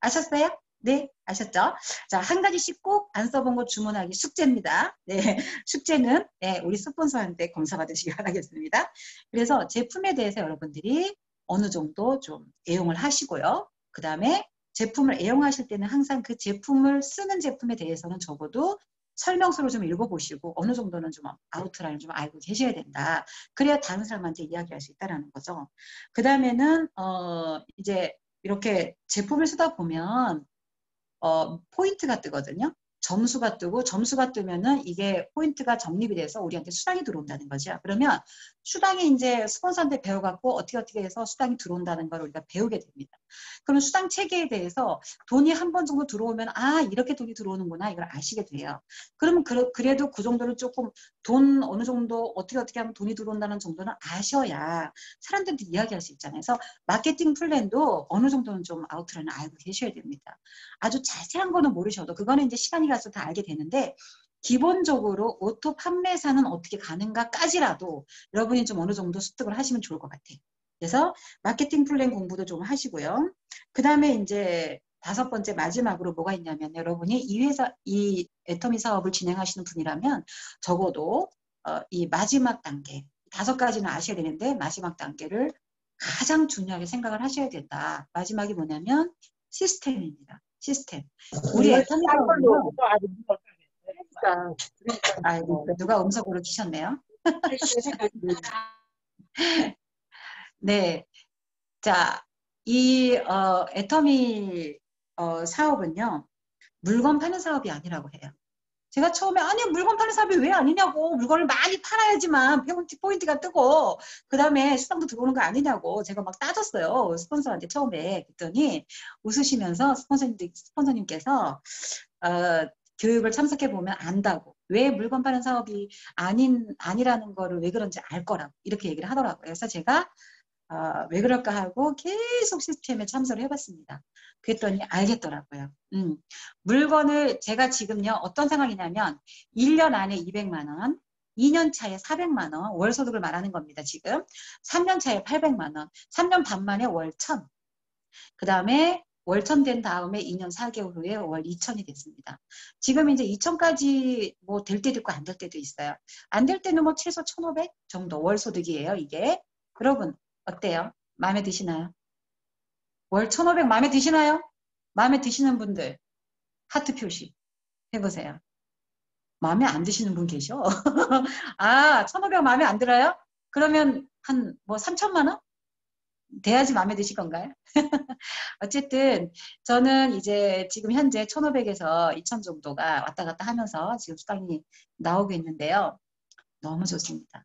아셨어요? 네, 아셨죠? 자, 한 가지씩 꼭 안 써본 거 주문하기 숙제입니다. 네, 숙제는 네, 우리 스폰서한테 검사받으시기 바라겠습니다. 그래서 제품에 대해서 여러분들이 어느 정도 좀 애용을 하시고요. 그 다음에 제품을 애용하실 때는 항상 그 제품을 쓰는 제품에 대해서는 적어도 설명서를 좀 읽어보시고 어느 정도는 좀 아웃라인을 좀 알고 계셔야 된다. 그래야 다른 사람한테 이야기할 수 있다는 거죠. 그 다음에는 이제 이렇게 제품을 쓰다 보면 포인트가 뜨거든요. 점수가 뜨고 점수가 뜨면은 이게 포인트가 적립이 돼서 우리한테 수당이 들어온다는 거죠. 그러면 수당이 이제 스폰서한테 배워갖고 어떻게 해서 수당이 들어온다는 걸 우리가 배우게 됩니다. 그럼 수당 체계에 대해서 돈이 한 번 정도 들어오면 이렇게 돈이 들어오는구나 이걸 아시게 돼요. 그러면 그래도 그 정도는 조금 돈 어느 정도 어떻게 하면 돈이 들어온다는 정도는 아셔야 사람들한테 이야기할 수 있잖아요. 그래서 마케팅 플랜도 어느 정도는 좀 아웃라인을 알고 계셔야 됩니다. 아주 자세한 거는 모르셔도 그거는 이제 시간이 가서 다 알게 되는데 기본적으로 오토 판매사는 어떻게 가는가까지라도 여러분이 좀 어느 정도 습득을 하시면 좋을 것 같아요. 그래서 마케팅 플랜 공부도 좀 하시고요. 그 다음에 이제 5번째 마지막으로 뭐가 있냐면 여러분이 이 애터미 사업을 진행하시는 분이라면 적어도 이 마지막 단계 5가지는 아셔야 되는데 마지막 단계를 가장 중요하게 생각을 하셔야 된다. 마지막이 뭐냐면 시스템입니다. 시스템. 우리 애터미 사업은요. 아이고 누가 음성으로 키셨네요. 네. 자, 이 애터미 사업은요. 물건 파는 사업이 아니라고 해요. 제가 처음에 아니 물건 파는 사업이 왜 아니냐고 물건을 많이 팔아야지만 포인트가 뜨고 그 다음에 수당도 들어오는 거 아니냐고 제가 막 따졌어요. 스폰서한테 처음에 그랬더니 웃으시면서 스폰서님께서 교육을 참석해보면 안다고 왜 물건 파는 사업이 아니라는 거를 왜 그런지 알 거라고 이렇게 얘기를 하더라고요. 그래서 제가 왜 그럴까 하고 계속 시스템에 참석을 해봤습니다. 그랬더니 알겠더라고요. 물건을 제가 지금요 어떤 상황이냐면 1년 안에 200만 원, 2년 차에 400만 원 월소득을 말하는 겁니다. 지금 3년 차에 800만 원, 3년 반 만에 월 1000. 그 다음에 월 1000 된 다음에 2년 4개월 후에 월 2000이 됐습니다. 지금 이제 2000까지 뭐 될 때도 있고 안 될 때도 있어요. 안 될 때는 뭐 최소 1500 정도 월 소득이에요. 이게 여러분 어때요? 마음에 드시나요? 월 1500 마음에 드시나요? 마음에 드시는 분들 하트 표시 해보세요. 마음에 안 드시는 분 계셔? 1500 마음에 안 들어요? 그러면 한 뭐 3000만 원? 돼야지 마음에 드실 건가요? 어쨌든 저는 이제 지금 현재 1500에서 2000 정도가 왔다 갔다 하면서 지금 수당이 나오고 있는데요. 너무 좋습니다.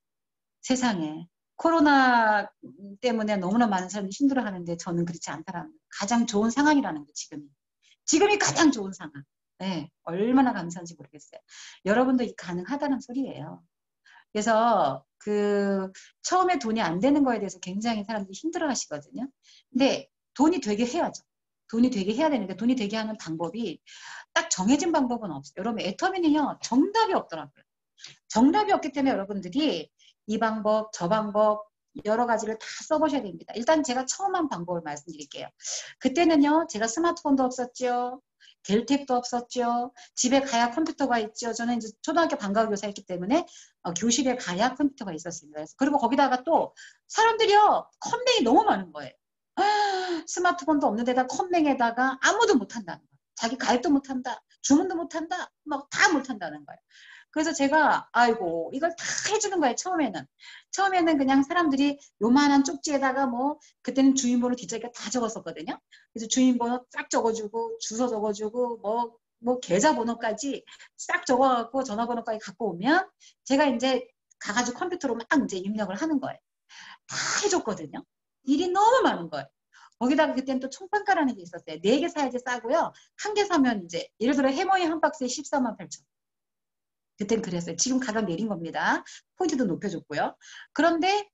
세상에 코로나 때문에 너무나 많은 사람들이 힘들어하는데 저는 그렇지 않다라는 거예요. 가장 좋은 상황이라는 거 지금이 가장 좋은 상황. 네, 얼마나 감사한지 모르겠어요. 여러분도 가능하다는 소리예요. 그래서 처음에 돈이 안 되는 거에 대해서 굉장히 사람들이 힘들어 하시거든요. 근데 돈이 되게 해야죠. 돈이 되게 해야 되는데 돈이 되게 하는 방법이 딱 정해진 방법은 없어요. 여러분 애터미는요 정답이 없더라고요. 정답이 없기 때문에 여러분들이 이 방법 저 방법 여러 가지를 다 써보셔야 됩니다. 일단 제가 처음 한 방법을 말씀드릴게요. 그때는요 제가 스마트폰도 없었죠. 델탭도 없었죠. 집에 가야 컴퓨터가 있죠. 저는 이제 초등학교 방과후 교사였기 때문에 교실에 가야 컴퓨터가 있었습니다. 그리고 거기다가 또 사람들이요 컴맹이 너무 많은 거예요. 스마트폰도 없는 데다 컴맹에다가 아무도 못한다는 거예요. 자기 가입도 못한다. 주문도 못한다. 막 다 못한다는 거예요. 그래서 제가 아이고 이걸 다 해주는 거예요. 처음에는 그냥 사람들이 요만한 쪽지에다가 뭐 그때는 주민번호 뒷자리가 다 적었었거든요. 그래서 주민번호 싹 적어주고 주소 적어주고 뭐 계좌번호까지 싹 적어갖고 전화번호까지 갖고 오면 제가 이제 가가지고 컴퓨터로 막 이제 입력을 하는 거예요. 다 해줬거든요. 일이 너무 많은 거예요. 거기다가 그때는 또 총판가라는 게 있었어요. 4개 사야지 싸고요. 1개 사면 이제 예를 들어 해머이 한 박스에 14만 8천. 그땐 그랬어요. 지금 가격 내린 겁니다. 포인트도 높여줬고요. 그런데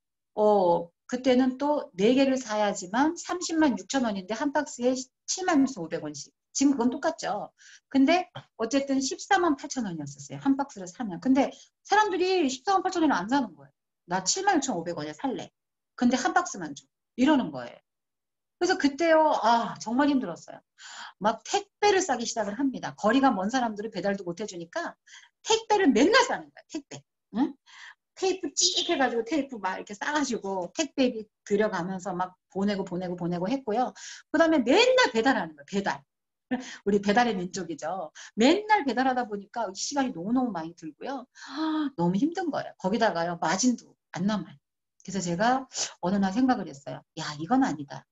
그때는 또 4개를 사야지만 30만 6천 원인데 한 박스에 7만 500원씩. 지금 그건 똑같죠. 근데 어쨌든 14만 8천 원이었었어요. 한 박스를 사면. 근데 사람들이 14만 8천 원을 안 사는 거예요. 나 7만 6,500원에 살래. 근데 한 박스만 줘. 이러는 거예요. 그래서 그때요, 정말 힘들었어요. 막 택배를 싸기 시작을 합니다. 거리가 먼 사람들은 배달도 못 해주니까 택배를 맨날 싸는 거야, 택배. 응? 테이프 찍 해가지고 테이프 막 이렇게 싸가지고 택배비 들여가면서 막 보내고 했고요. 그 다음에 맨날 배달하는 거예요, 배달. 우리 배달의 민족이죠. 맨날 배달하다 보니까 시간이 너무너무 많이 들고요. 너무 힘든 거예요. 거기다가요, 마진도 안 남아요. 그래서 제가 어느 날 생각을 했어요. 야, 이건 아니다.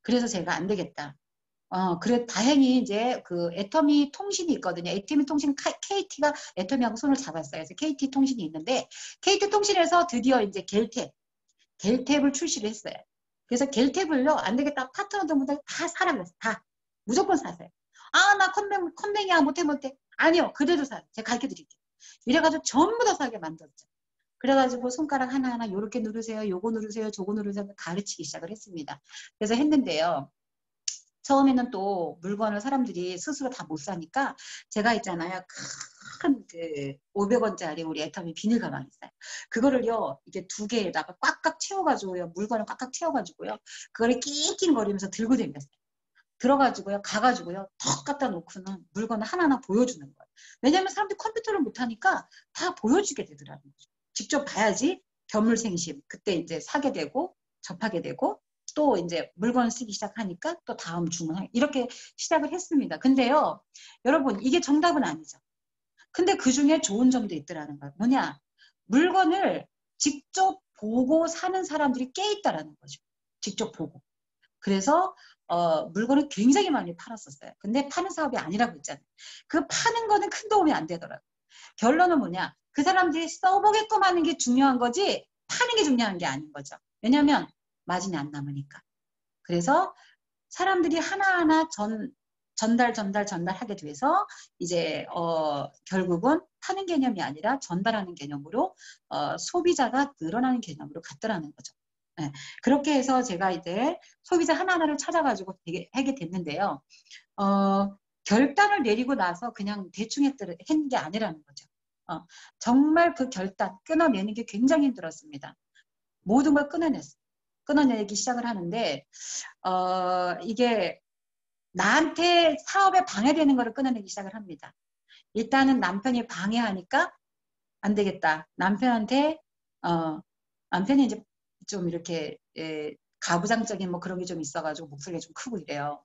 그래서 제가 안 되겠다. 그래, 다행히 이제 그 애터미 통신이 있거든요. 애터미 통신, KT가 애터미하고 손을 잡았어요. 그래서 KT 통신이 있는데, KT 통신에서 드디어 이제 겔탭을 출시를 했어요. 그래서 겔탭을요, 안 되겠다. 파트너들보다 다 사라고 했어요. 다. 무조건 사세요. 아, 나 컴맹이야. 못해. 아니요. 그대로 사요. 제가 가르쳐 드릴게요. 이래가지고 전부 다 사게 만들었죠. 그래가지고 손가락 하나하나 요렇게 누르세요. 요거 누르세요. 저거 누르세요. 가르치기 시작을 했습니다. 그래서 했는데요. 처음에는 또 물건을 사람들이 스스로 다 못 사니까 제가 있잖아요. 큰 그 500원짜리 우리 애터미 비닐 가방 있어요. 그거를요, 이게 두 개에다가 꽉꽉 채워가지고요. 물건을 꽉꽉 채워가지고요. 그거를 낑낑거리면서 들고 다녔어요. 들어가지고요, 가가지고요, 턱 갖다 놓고는 물건을 하나하나 보여주는 거예요. 왜냐하면 사람들이 컴퓨터를 못하니까 다 보여주게 되더라고요. 직접 봐야지 견물생심. 그때 이제 사게 되고, 접하게 되고, 또 이제 물건을 쓰기 시작하니까 또 다음 주문 이렇게 시작을 했습니다. 근데요, 여러분, 이게 정답은 아니죠. 근데 그 중에 좋은 점도 있더라는 거예요. 뭐냐? 물건을 직접 보고 사는 사람들이 꽤 있다라는 거죠. 직접 보고. 그래서 물건을 굉장히 많이 팔았었어요. 근데 파는 사업이 아니라고 했잖아요. 그 파는 거는 큰 도움이 안 되더라고요. 결론은 뭐냐? 그 사람들이 써보게끔 하는 게 중요한 거지 파는 게 중요한 게 아닌 거죠. 왜냐하면 마진이 안 남으니까. 그래서 사람들이 하나하나 전달하게 돼서 이제 결국은 파는 개념이 아니라 전달하는 개념으로 소비자가 늘어나는 개념으로 갔더라는 거죠. 네. 그렇게 해서 제가 이제 소비자 하나하나를 찾아가지고 하게 됐는데요. 결단을 내리고 나서 그냥 대충 했는 게 아니라는 거죠. 정말 그 결단, 끊어내는 게 굉장히 힘들었습니다. 모든 걸 끊어냈어요. 끊어내기 시작을 하는데 이게 나한테 사업에 방해되는 거를 끊어내기 시작을 합니다. 일단은 남편이 방해하니까 안 되겠다. 남편이 이제 좀 이렇게 가부장적인 뭐 그런 게 좀 있어가지고 목소리가 좀 크고 이래요.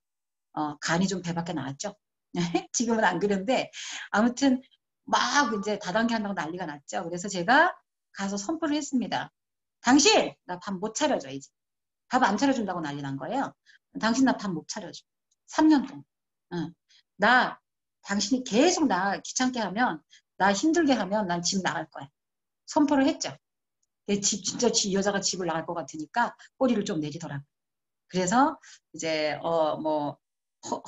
간이 좀 배밖에 나왔죠. 지금은 안 그런데 아무튼 막 이제 다단계 한다고 난리가 났죠. 그래서 제가 가서 선포를 했습니다. 당신 나 밥 못 차려줘 이제. 밥 안 차려준다고 난리 난 거예요. 당신 나 밥 못 차려줘. 3년 동안. 응. 당신이 계속 나 귀찮게 하면, 나 힘들게 하면 난 집 나갈 거야. 선포를 했죠. 진짜 이 여자가 집을 나갈 것 같으니까 꼬리를 좀 내리더라고요. 그래서 이제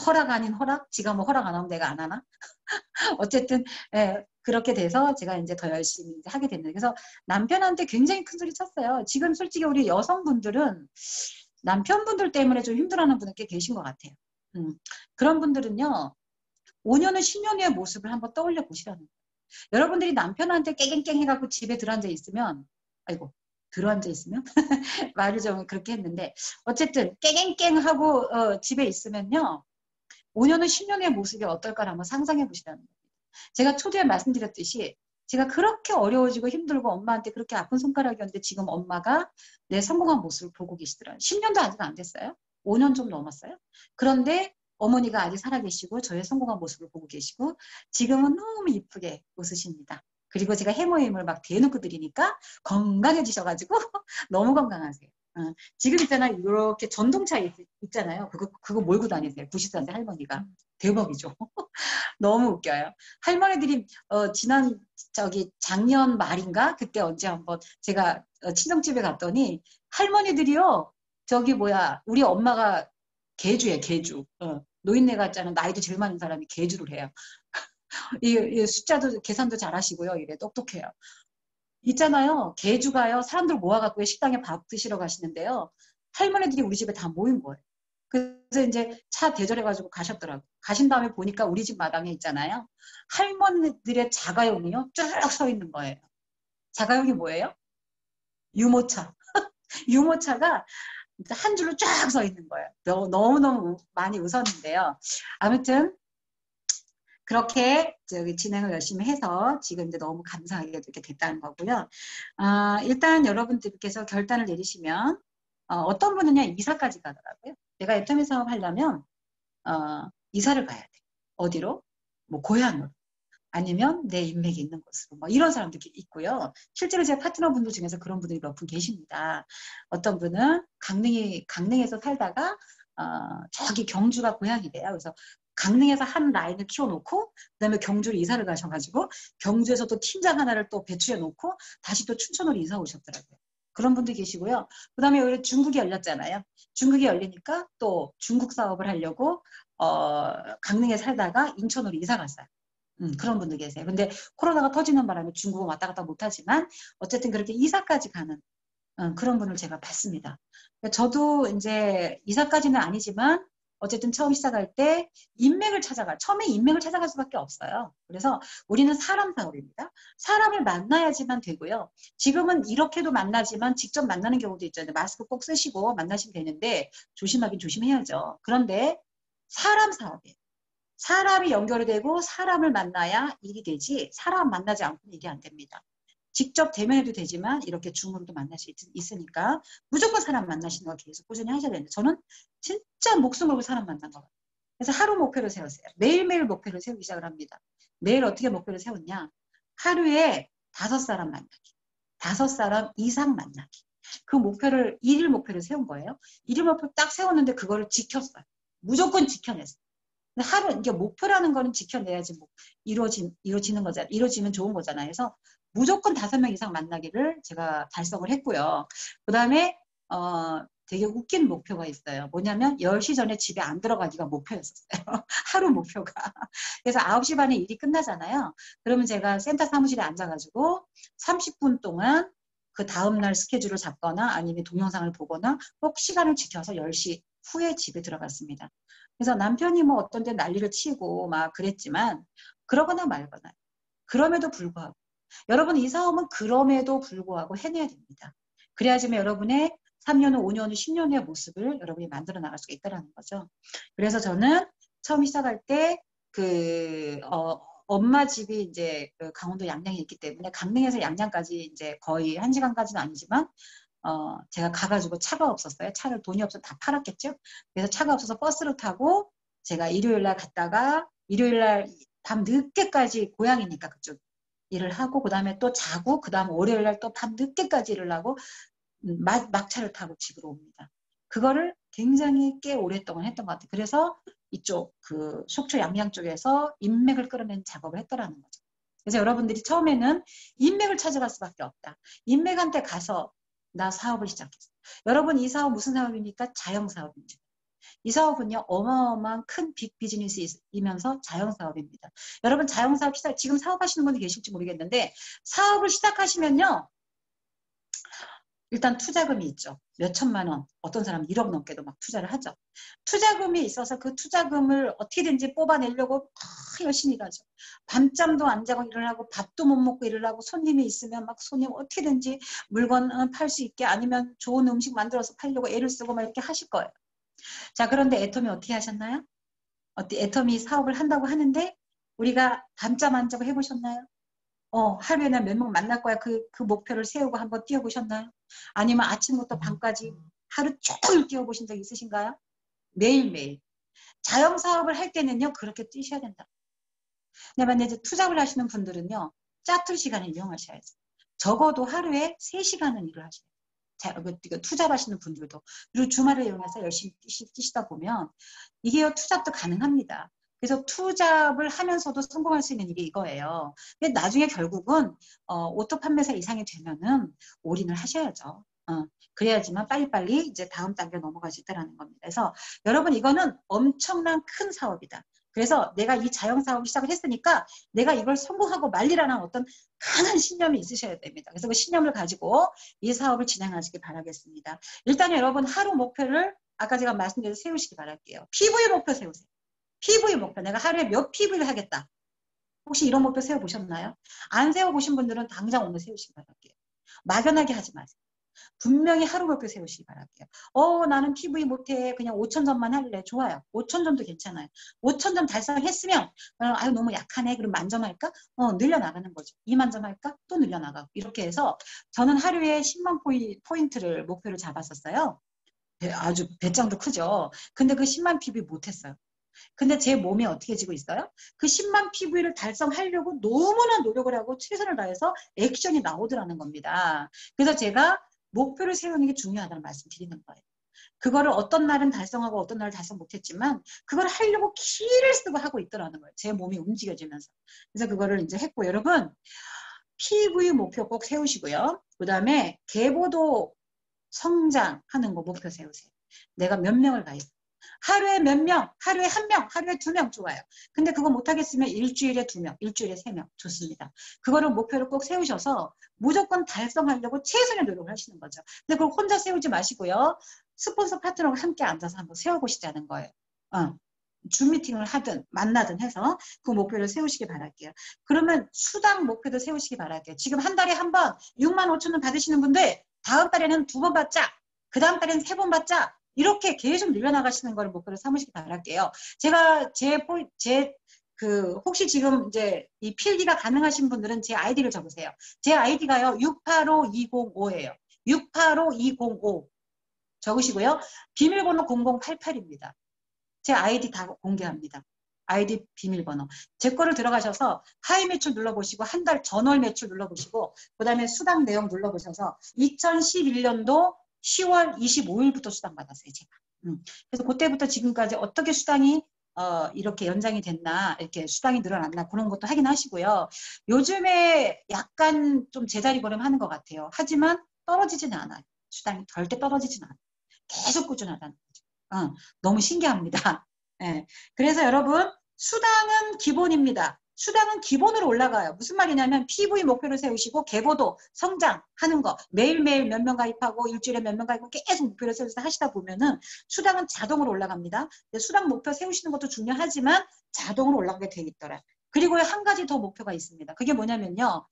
허락 아닌 허락? 지가 뭐 허락 안 하면 내가 안 하나? 어쨌든 그렇게 돼서 제가 이제 더 열심히 이제 하게 됐는데, 그래서 남편한테 굉장히 큰 소리 쳤어요. 지금 솔직히 우리 여성분들은 남편분들 때문에 좀 힘들어하는 분은 꽤 계신 것 같아요. 그런 분들은요, 5년은 10년의 모습을 한번 떠올려 보시라는 거예요. 여러분들이 남편한테 깨갱깽 해갖고 집에 들어앉아 있으면, 아이고, 들어앉아 있으면? 말을 좀 그렇게 했는데, 어쨌든 깨갱깽 하고 집에 있으면요, 5년은 10년의 모습이 어떨까를 한번 상상해 보시라는 거예요. 제가 초기에 말씀드렸듯이 제가 그렇게 어려워지고 힘들고 엄마한테 그렇게 아픈 손가락이었는데 지금 엄마가 내 성공한 모습을 보고 계시더라고요. 10년도 아직 안 됐어요. 5년 좀 넘었어요. 그런데 어머니가 아직 살아계시고 저의 성공한 모습을 보고 계시고 지금은 너무 이쁘게 웃으십니다. 그리고 제가 해모임을 막 대놓고 드리니까 건강해지셔가지고 너무 건강하세요. 지금 있잖아요. 이렇게 전동차 있잖아요. 그거 몰고 다니세요. 90歳할머니가. 대박이죠. 너무 웃겨요. 할머니들이 작년 말인가 그때 언제 한번 제가 친정집에 갔더니 할머니들이요. 우리 엄마가 개주예요. 개주. 노인네 같잖아. 나이도 제일 많은 사람이 개주를 해요. 이 숫자도 계산도 잘하시고요. 이래 똑똑해요. 있잖아요. 개주가요. 사람들 모아갖고 식당에 밥 드시러 가시는데요. 할머니들이 우리 집에 다 모인 거예요. 그래서 이제 차 대절해가지고 가셨더라고요. 가신 다음에 보니까 우리 집 마당에 있잖아요. 할머니들의 자가용이요. 쭉 서 있는 거예요. 자가용이 뭐예요? 유모차. 유모차가 한 줄로 쫙 서 있는 거예요. 너무너무 많이 웃었는데요. 아무튼 그렇게 진행을 열심히 해서 지금 이제 너무 감사하게 이렇게 됐다는 거고요. 일단 여러분들께서 결단을 내리시면 어떤 분은요 이사까지 가더라고요. 내가 애터미 사업 하려면 이사를 가야 돼. 어디로? 뭐 고향으로. 아니면 내 인맥이 있는 곳으로. 뭐 이런 사람들이 있고요. 실제로 제 파트너분들 중에서 그런 분들이 몇 분 계십니다. 어떤 분은 강릉에서 살다가 저기 경주가 고향이래요. 그래서 강릉에서 한 라인을 키워놓고 그다음에 경주로 이사를 가셔가지고 경주에서 또 팀장 하나를 또 배출해 놓고 다시 또 춘천으로 이사 오셨더라고요. 그런 분들 계시고요. 그다음에 오히려 중국이 열렸잖아요. 중국이 열리니까 또 중국 사업을 하려고 강릉에 살다가 인천으로 이사 갔어요. 그런 분들 계세요. 근데 코로나가 터지는 바람에 중국은 왔다 갔다 못하지만 어쨌든 그렇게 이사까지 가는 그런 분을 제가 봤습니다. 저도 이제 이사까지는 아니지만 어쨌든 처음 시작할 때 처음에 인맥을 찾아갈 수밖에 없어요. 그래서 우리는 사람 사업입니다. 사람을 만나야지만 되고요. 지금은 이렇게도 만나지만 직접 만나는 경우도 있잖아요. 마스크 꼭 쓰시고 만나시면 되는데 조심하긴 조심해야죠. 그런데 사람 사업이에요. 사람이 연결이 되고 사람을 만나야 일이 되지 사람 만나지 않고는 일이 안 됩니다. 직접 대면해도 되지만 이렇게 줌으로도 만날 수 있으니까 무조건 사람 만나시는 거 계속 꾸준히 하셔야 되는데 저는 진짜 목숨 걸고 사람 만난 거 같아요. 그래서 하루 목표를 세웠어요. 매일매일 목표를 세우기 시작을 합니다. 매일 어떻게 목표를 세웠냐. 하루에 5사람 만나기. 5사람 이상 만나기. 그 목표를 일일 목표를 세운 거예요. 일일 목표 딱 세웠는데 그거를 지켰어요. 무조건 지켜냈어요. 하루 이게 목표라는 거는 지켜내야지 뭐 이루어지는 거잖아요. 이루어지면 좋은 거잖아요. 그래서 무조건 5명 이상 만나기를 제가 달성을 했고요. 그다음에 되게 웃긴 목표가 있어요. 뭐냐면 10시 전에 집에 안 들어가기가 목표였었어요. 하루 목표가. 그래서 9시 반에 일이 끝나잖아요. 그러면 제가 센터 사무실에 앉아가지고 30분 동안 그 다음날 스케줄을 잡거나 아니면 동영상을 보거나 꼭 시간을 지켜서 10시 후에 집에 들어갔습니다. 그래서 남편이 뭐 어떤 데 난리를 치고 막 그랬지만 그러거나 말거나 그럼에도 불구하고 여러분 이 사업은 그럼에도 불구하고 해내야 됩니다. 그래야지만 여러분의 3년 후, 5년 후, 10년 후의 모습을 여러분이 만들어 나갈 수가 있다는 거죠. 그래서 저는 처음 시작할 때 엄마 집이 이제 그 강원도 양양에 있기 때문에 강릉에서 양양까지 이제 거의 1시간까지는 아니지만 제가 가가지고 차가 없었어요. 차를 돈이 없어서 다 팔았겠죠. 그래서 차가 없어서 버스를 타고 제가 일요일날 갔다가 일요일날 밤 늦게까지 고향이니까 그쪽 일을 하고 그 다음에 또 자고 그 다음 월요일날 또 밤 늦게까지 일을 하고 막차를 타고 집으로 옵니다. 그거를 굉장히 꽤 오랫동안 했던 것 같아요. 그래서 이쪽 그 속초 양양 쪽에서 인맥을 끌어내는 작업을 했더라는 거죠. 그래서 여러분들이 처음에는 인맥을 찾아갈 수밖에 없다. 인맥한테 가서 나 사업을 시작했어. 여러분 이 사업 무슨 사업입니까? 자영사업입니다. 이 사업은요 어마어마한 큰 빅 비즈니스이면서 자영사업입니다. 여러분 자영사업 지금 사업하시는 분이 계실지 모르겠는데 사업을 시작하시면요 일단 투자금이 있죠. 몇 천만 원, 어떤 사람은 1억 넘게도 막 투자를 하죠. 투자금이 있어서 그 투자금을 어떻게든지 뽑아내려고 열심히 일하죠. 밤잠도 안 자고 일을 하고 밥도 못 먹고 일을 하고 손님이 있으면 막 손님 어떻게든지 물건 팔 수 있게 아니면 좋은 음식 만들어서 팔려고 애를 쓰고 막 이렇게 하실 거예요. 자, 그런데 애터미 어떻게 하셨나요? 애터미 사업을 한다고 하는데 우리가 밤잠 안 자고 해보셨나요? 하루에 몇 명 만날 거야. 그 목표를 세우고 한번 뛰어보셨나요? 아니면 아침부터 밤까지 하루 종일 뛰어보신 적 있으신가요? 매일매일. 자영사업을 할 때는요, 그렇게 뛰셔야 된다. 근데 만약에 투잡을 하시는 분들은요, 짜투리 시간을 이용하셔야죠. 적어도 하루에 3시간은 일을 하셔야 돼요. 투잡하시는 분들도. 그리고 주말을 이용해서 열심히 뛰시다 보면, 이게요, 투잡도 가능합니다. 그래서 투잡을 하면서도 성공할 수 있는 일이 이거예요. 근데 나중에 결국은 오토 판매사 이상이 되면은 올인을 하셔야죠. 그래야지만 빨리빨리 이제 다음 단계로 넘어갈 수 있다는 겁니다. 그래서 여러분 이거는 엄청난 큰 사업이다. 그래서 내가 이 자영사업을 시작을 했으니까 내가 이걸 성공하고 말리라는 어떤 강한 신념이 있으셔야 됩니다. 그래서 그 신념을 가지고 이 사업을 진행하시기 바라겠습니다. 일단 여러분 하루 목표를 아까 제가 말씀드린 세우시기 바랄게요. PV 목표 세우세요. PV 목표. 내가 하루에 몇 PV를 하겠다. 혹시 이런 목표 세워보셨나요? 안 세워보신 분들은 당장 오늘 세우시기 바랄게요. 막연하게 하지 마세요. 분명히 하루 목표 세우시기 바랄게요. 나는 PV 못해. 그냥 5,000점만 할래. 좋아요. 5,000점도 괜찮아요. 5,000점 달성했으면 아유 너무 약하네. 그럼 만점 할까? 늘려나가는 거죠. 2만 점 할까? 또 늘려나가고. 이렇게 해서 저는 하루에 10만 포인트를 목표를 잡았었어요. 아주 배짱도 크죠. 근데 그 10만 PV 못했어요. 근데 제 몸이 어떻게 지고 있어요? 그 10만 PV를 달성하려고 너무나 노력을 하고 최선을 다해서 액션이 나오더라는 겁니다. 그래서 제가 목표를 세우는 게 중요하다는 말씀 드리는 거예요. 그거를 어떤 날은 달성하고 어떤 날은 달성 못했지만 그걸 하려고 기를 쓰고 하고 있더라는 거예요. 제 몸이 움직여지면서. 그래서 그거를 이제 했고 여러분 PV 목표 꼭 세우시고요. 그 다음에 계보도 성장하는 거 목표 세우세요. 내가 몇 명을 가있어. 하루에 몇 명, 하루에 한 명, 하루에 2명 좋아요. 근데 그거 못하겠으면 일주일에 2명, 일주일에 3명 좋습니다. 그거를 목표를 꼭 세우셔서 무조건 달성하려고 최선의 노력을 하시는 거죠. 근데 그걸 혼자 세우지 마시고요. 스폰서 파트너가 함께 앉아서 한번 세워보시자는 거예요. 줌 미팅을 하든 만나든 해서 그 목표를 세우시기 바랄게요. 그러면 수당 목표도 세우시기 바랄게요. 지금 한 달에 한 번 6만 5천 원 받으시는 분들 다음 달에는 2번 받자. 그 다음 달에는 3번 받자. 이렇게 계속 늘려나가시는 걸 목표로 삼으시기 바랄게요. 제가 혹시 지금 이제 이 필기가 가능하신 분들은 제 아이디를 적으세요. 제 아이디가요, 685205예요. 685205. 적으시고요. 비밀번호 0088입니다. 제 아이디 다 공개합니다. 아이디 비밀번호. 제 거를 들어가셔서 하이 매출 눌러보시고 한 달 전월 매출 눌러보시고 그 다음에 수당 내용 눌러보셔서 2011년도 10월 25일부터 수당 받았어요. 제가. 그래서 그때부터 지금까지 어떻게 수당이 이렇게 연장이 됐나 이렇게 수당이 늘어났나 그런 것도 확인하시고요. 요즘에 약간 좀 제자리 걸음하는 것 같아요. 하지만 떨어지지는 않아요. 수당이 절대 떨어지지는 않아요. 계속 꾸준하다는 거죠. 너무 신기합니다. 네. 그래서 여러분 수당은 기본입니다. 수당은 기본으로 올라가요. 무슨 말이냐면 PV 목표를 세우시고 계보도 성장하는 거 매일매일 몇 명 가입하고 일주일에 몇 명 가입하고 계속 목표를 세워서 하시다 보면은 수당은 자동으로 올라갑니다. 수당 목표 세우시는 것도 중요하지만 자동으로 올라가게 돼 있더라. 그리고 한 가지 더 목표가 있습니다. 그게 뭐냐면요.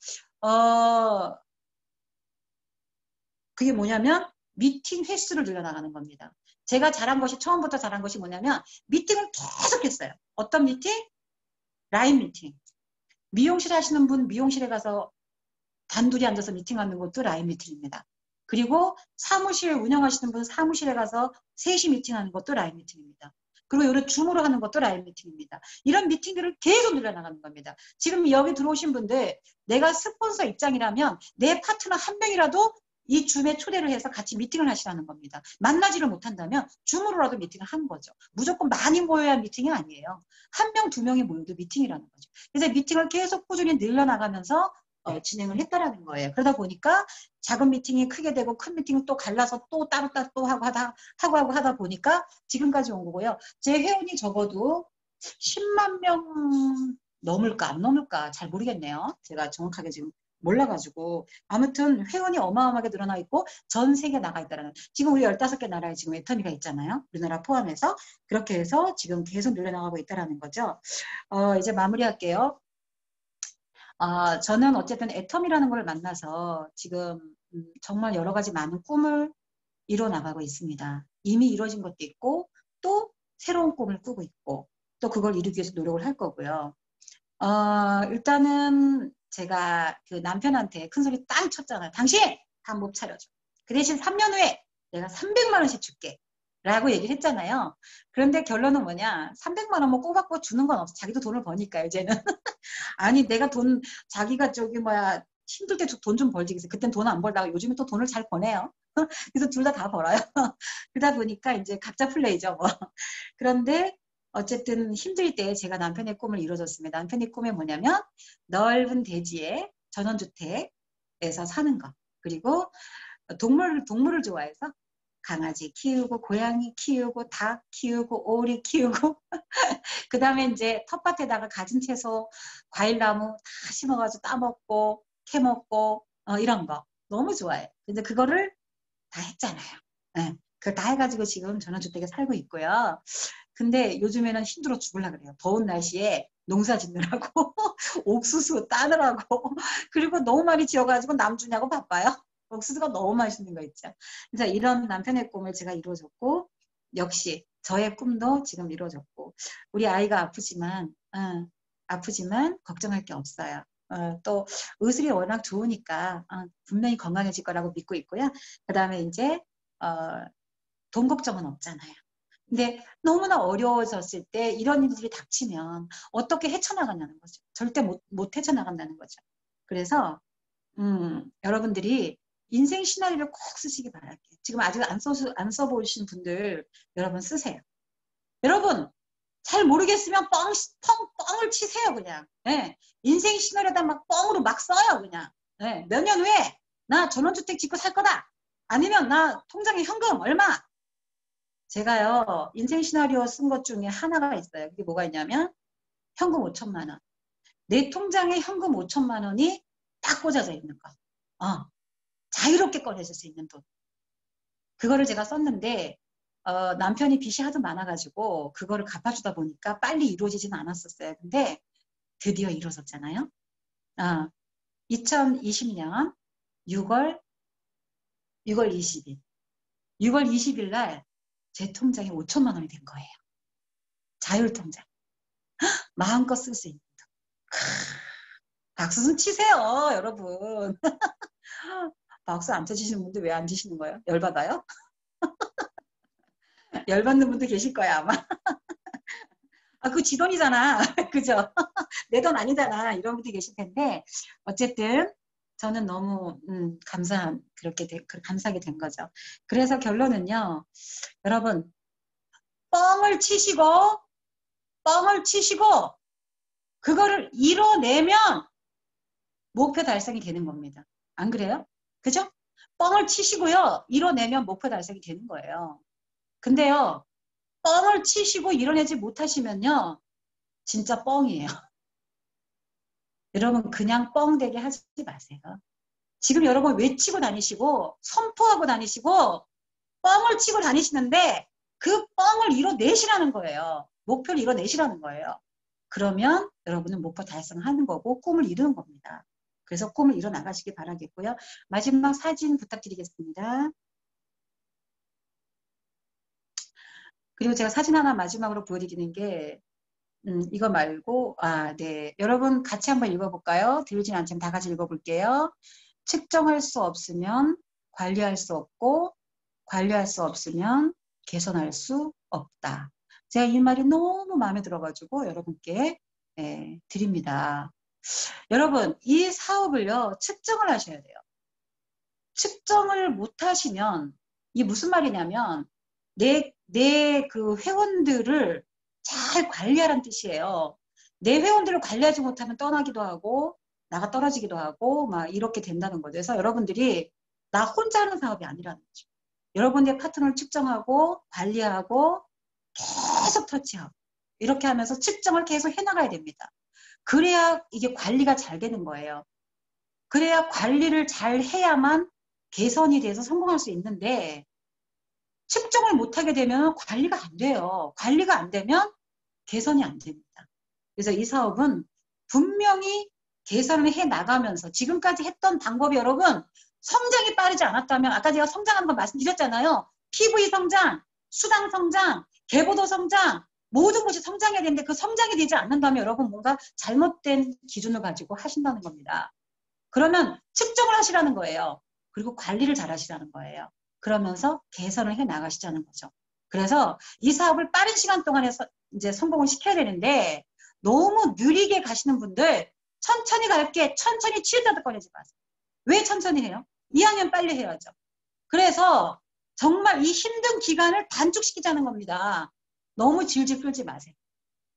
그게 뭐냐면 미팅 횟수를 늘려나가는 겁니다. 제가 잘한 것이 처음부터 잘한 것이 뭐냐면 미팅을 계속 했어요. 어떤 미팅? 라인 미팅. 미용실 하시는 분 미용실에 가서 단둘이 앉아서 미팅하는 것도 라인 미팅입니다. 그리고 사무실 운영하시는 분 사무실에 가서 셋이 미팅하는 것도 라인 미팅입니다. 그리고 이런 줌으로 하는 것도 라인 미팅입니다. 이런 미팅들을 계속 늘려나가는 겁니다. 지금 여기 들어오신 분들 내가 스폰서 입장이라면 내 파트너 한 명이라도 이 줌에 초대를 해서 같이 미팅을 하시라는 겁니다. 만나지를 못한다면 줌으로라도 미팅을 하는 거죠. 무조건 많이 모여야 미팅이 아니에요. 한 명, 2명이 모여도 미팅이라는 거죠. 그래서 미팅을 계속 꾸준히 늘려나가면서 진행을 했다라는 거예요. 그러다 보니까 작은 미팅이 크게 되고 큰 미팅은 또 갈라서 또 따로 또 하고 하다 보니까 지금까지 온 거고요. 제 회원이 적어도 10만 명 넘을까 안 넘을까 잘 모르겠네요. 제가 정확하게 지금 몰라가지고 아무튼 회원이 어마어마하게 늘어나 있고 전 세계에 나가 있다라는 지금 우리 15개 나라에 지금 애터미가 있잖아요. 우리나라 포함해서 그렇게 해서 지금 계속 늘려나가고 있다라는 거죠. 이제 마무리할게요. 저는 어쨌든 애텀이라는 걸 만나서 지금 정말 여러 가지 많은 꿈을 이뤄 나가고 있습니다. 이미 이루어진 것도 있고 또 새로운 꿈을 꾸고 있고 또 그걸 이루기 위해서 노력을 할 거고요. 일단은 제가 그 남편한테 큰 소리 땅 쳤잖아요. 당신 한몫 차려줘. 그 대신 3년 후에 내가 300만 원씩 줄게. 라고 얘기를 했잖아요. 그런데 결론은 뭐냐. 300만 원 뭐 꼬박꼬박 주는 건 없어. 자기도 돈을 버니까 이제는. 아니 내가 자기가 힘들 때 돈 좀 벌지. 그래서 그땐 돈 안 벌다가 요즘에 또 돈을 잘 버네요. 그래서 둘 다 벌어요. 그러다 보니까 이제 각자 플레이죠 뭐. 그런데 어쨌든 힘들 때 제가 남편의 꿈을 이뤄줬습니다. 남편의 꿈이 뭐냐면 넓은 대지에 전원주택에서 사는 것. 그리고 동물을 좋아해서 강아지 키우고 고양이 키우고 닭 키우고 오리 키우고 그 다음에 이제 텃밭에다가 가진 채소 과일나무 다 심어가지고 따먹고 캐먹고 이런 거 너무 좋아해. 근데 그거를 다 했잖아요. 네. 그걸 다 해가지고 지금 전원주택에 살고 있고요. 근데 요즘에는 힘들어 죽으려고 그래요. 더운 날씨에 농사 짓느라고 옥수수 따느라고 그리고 너무 많이 지어가지고 남 주냐고 바빠요. 옥수수가 너무 맛있는 거 있죠. 그래서 이런 남편의 꿈을 제가 이루어줬고 역시 저의 꿈도 지금 이루어졌고 우리 아이가 아프지만 걱정할 게 없어요. 또 의술이 워낙 좋으니까 분명히 건강해질 거라고 믿고 있고요. 그 다음에 이제 돈 걱정은 없잖아요. 근데 너무나 어려워졌을 때 이런 일들이 닥치면 어떻게 헤쳐나가냐는 거죠. 절대 못 헤쳐나간다는 거죠. 그래서 여러분들이 인생 시나리오를 꼭 쓰시기 바랄게요. 지금 아직 안 써보신 분들 여러분 쓰세요. 여러분 잘 모르겠으면 뻥을 치세요 그냥. 네. 인생 시나리오에다 막 뻥으로 막 써요 그냥. 네. 몇 년 후에 나 전원주택 짓고 살 거다. 아니면 나 통장에 현금 얼마. 제가요 인생 시나리오 쓴 것 중에 하나가 있어요. 그게 뭐가 있냐면 현금 5천만 원. 내 통장에 현금 5천만 원이 딱 꽂아져 있는 거. 자유롭게 꺼내줄 수 있는 돈. 그거를 제가 썼는데 남편이 빚이 하도 많아가지고 그거를 갚아주다 보니까 빨리 이루어지지는 않았었어요. 근데 드디어 이루어졌잖아요. 2020년 6월 20일. 6월 20일 날 제 통장에 5천만 원이 된 거예요. 자율통장. 마음껏 쓸 수 있는 돈. 박수 좀 치세요, 여러분. 박수 안 쳐주시는 분들 왜 안 치시는 거예요? 열받아요? 열받는 분도 계실 거야, 아마. 그거 지 돈이잖아. 그죠? 내 돈 아니잖아. 이런 분들이 계실 텐데, 어쨌든, 저는 너무, 감사하게 된 거죠. 그래서 결론은요, 여러분, 뻥을 치시고, 그거를 이뤄내면 목표 달성이 되는 겁니다. 안 그래요? 그죠? 뻥을 치시고요, 이뤄내면 목표 달성이 되는 거예요. 근데요, 뻥을 치시고 이뤄내지 못하시면요, 진짜 뻥이에요. 여러분 그냥 뻥되게 하지 마세요. 지금 여러분 외치고 다니시고 선포하고 다니시고 뻥을 치고 다니시는데 그 뻥을 이뤄내시라는 거예요. 목표를 이뤄내시라는 거예요. 그러면 여러분은 목표 달성하는 거고 꿈을 이루는 겁니다. 그래서 꿈을 이뤄 나가시기 바라겠고요. 마지막 사진 부탁드리겠습니다. 그리고 제가 사진 하나 마지막으로 보여드리는 게 이거 말고 네. 여러분 같이 한번 읽어볼까요? 들리진 않지만 다 같이 읽어볼게요. 측정할 수 없으면 관리할 수 없고 관리할 수 없으면 개선할 수 없다. 제가 이 말이 너무 마음에 들어가지고 여러분께 드립니다. 여러분 이 사업을요 측정을 하셔야 돼요. 측정을 못하시면 이게 무슨 말이냐면 내 그 회원들을 잘 관리하라는 뜻이에요. 내 회원들을 관리하지 못하면 떠나기도 하고 나가 떨어지기도 하고 막 이렇게 된다는 거죠. 그래서 여러분들이 나 혼자 하는 사업이 아니라는 거죠. 여러분의 파트너를 측정하고 관리하고 계속 터치하고 이렇게 하면서 측정을 계속 해나가야 됩니다. 그래야 이게 관리가 잘 되는 거예요. 그래야 관리를 잘 해야만 개선이 돼서 성공할 수 있는데 측정을 못하게 되면 관리가 안 돼요. 관리가 안 되면 개선이 안 됩니다. 그래서 이 사업은 분명히 개선을 해 나가면서 지금까지 했던 방법이 여러분 성장이 빠르지 않았다면 아까 제가 성장하는 거 말씀드렸잖아요. PV 성장, 수당 성장, 개보도 성장 모든 것이 성장해야 되는데 그 성장이 되지 않는다면 여러분 뭔가 잘못된 기준을 가지고 하신다는 겁니다. 그러면 측정을 하시라는 거예요. 그리고 관리를 잘 하시라는 거예요. 그러면서 개선을 해 나가시자는 거죠. 그래서 이 사업을 빠른 시간 동안에 이제 성공을 시켜야 되는데 너무 느리게 가시는 분들 천천히 갈게 천천히 치우다도 꺼내지 마세요. 왜 천천히 해요? 2학년 빨리 해야죠. 그래서 정말 이 힘든 기간을 단축시키자는 겁니다. 너무 질질 끌지 마세요.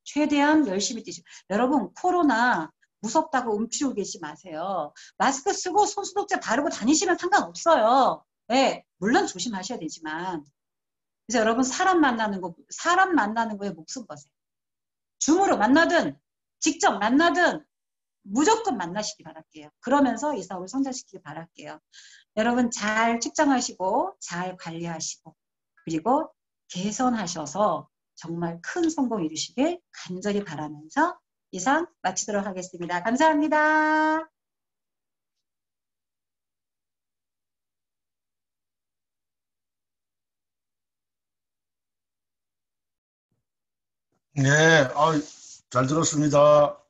최대한 열심히 뛰시고 여러분 코로나 무섭다고 움츠리고 계시지 마세요. 마스크 쓰고 손소독제 바르고 다니시면 상관없어요. 네, 물론 조심하셔야 되지만 그래서 여러분 사람 만나는 거에 목숨 거세요. 줌으로 만나든 직접 만나든 무조건 만나시기 바랄게요. 그러면서 이 사업을 성장시키기 바랄게요. 여러분 잘 측정하시고 잘 관리하시고 그리고 개선하셔서 정말 큰 성공 이루시길 간절히 바라면서 이상 마치도록 하겠습니다. 감사합니다. 네, 잘 들었습니다.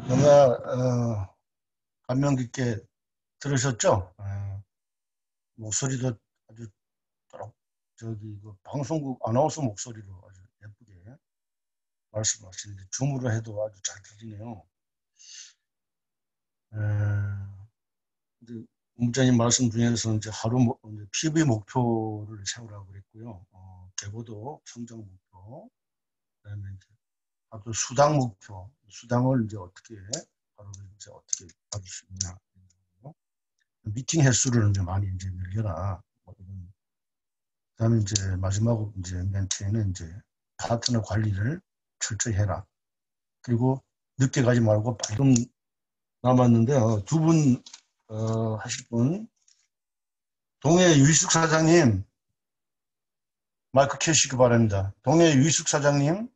정말 감명 깊게 들으셨죠? 목소리도 아주 저기 그 방송국 아나운서 목소리로 아주 예쁘게 말씀하시는데 줌으로 해도 아주 잘 들리네요. 문자님 말씀 중에서 이제 이제 PV 목표를 세우라고 그랬고요. 계보도 성장 목표, 그다음에 이제 하루 수당 목표, 수당을 이제 어떻게 하루를 이제 어떻게 받을 수 있냐, 미팅 횟수를 이제 많이 이제 늘려라. 그다음에 이제 마지막으로 이제 멘트에는 이제 파트너 관리를 철저히 해라. 그리고 늦게 가지 말고 빨리 좀 남았는데요. 두 분 하실 분 동해 유희숙 사장님 마이크 켜시기 바랍니다. 동해 유희숙 사장님.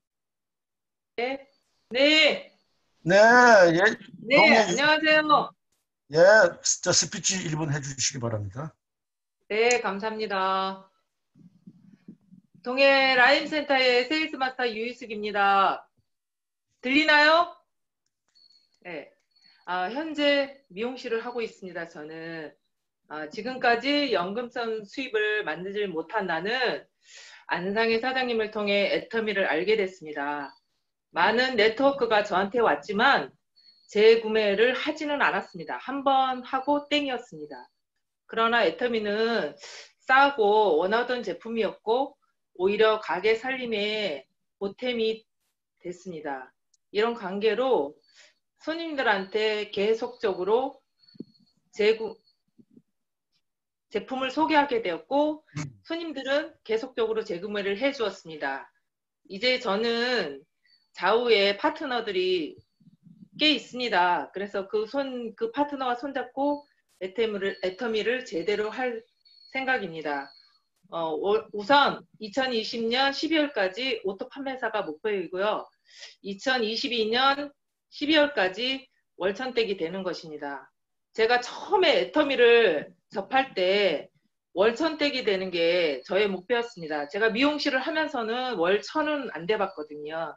네, 네, 네, 예, 네, 안녕하세요. 예, 저 스피치 1분 해주시기 바랍니다. 네, 감사합니다. 동해 라임센터의 세일스 마스터 유희숙입니다. 들리나요? 네. 현재 미용실을 하고 있습니다. 저는 지금까지 연금성 수입을 만들지 못한 나는 안상의 사장님을 통해 애터미를 알게 됐습니다. 많은 네트워크가 저한테 왔지만 재구매를 하지는 않았습니다. 한 번 하고 땡이었습니다. 그러나 애터미는 싸고 원하던 제품이었고 오히려 가게 살림에 보탬이 됐습니다. 이런 관계로 손님들한테 계속적으로 제품을 소개하게 되었고 손님들은 계속적으로 재구매를 해주었습니다. 이제 저는 좌우에 파트너들이 꽤 있습니다. 그래서 그 파트너와 손잡고 애터미를 제대로 할 생각입니다. 우선 2020년 12월까지 오토 판매사가 목표이고요. 2022년 12월까지 월천댁이 되는 것입니다. 제가 처음에 애터미를 접할 때 월천댁이 되는 게 저의 목표였습니다. 제가 미용실을 하면서는 월 1000은 안 돼봤거든요.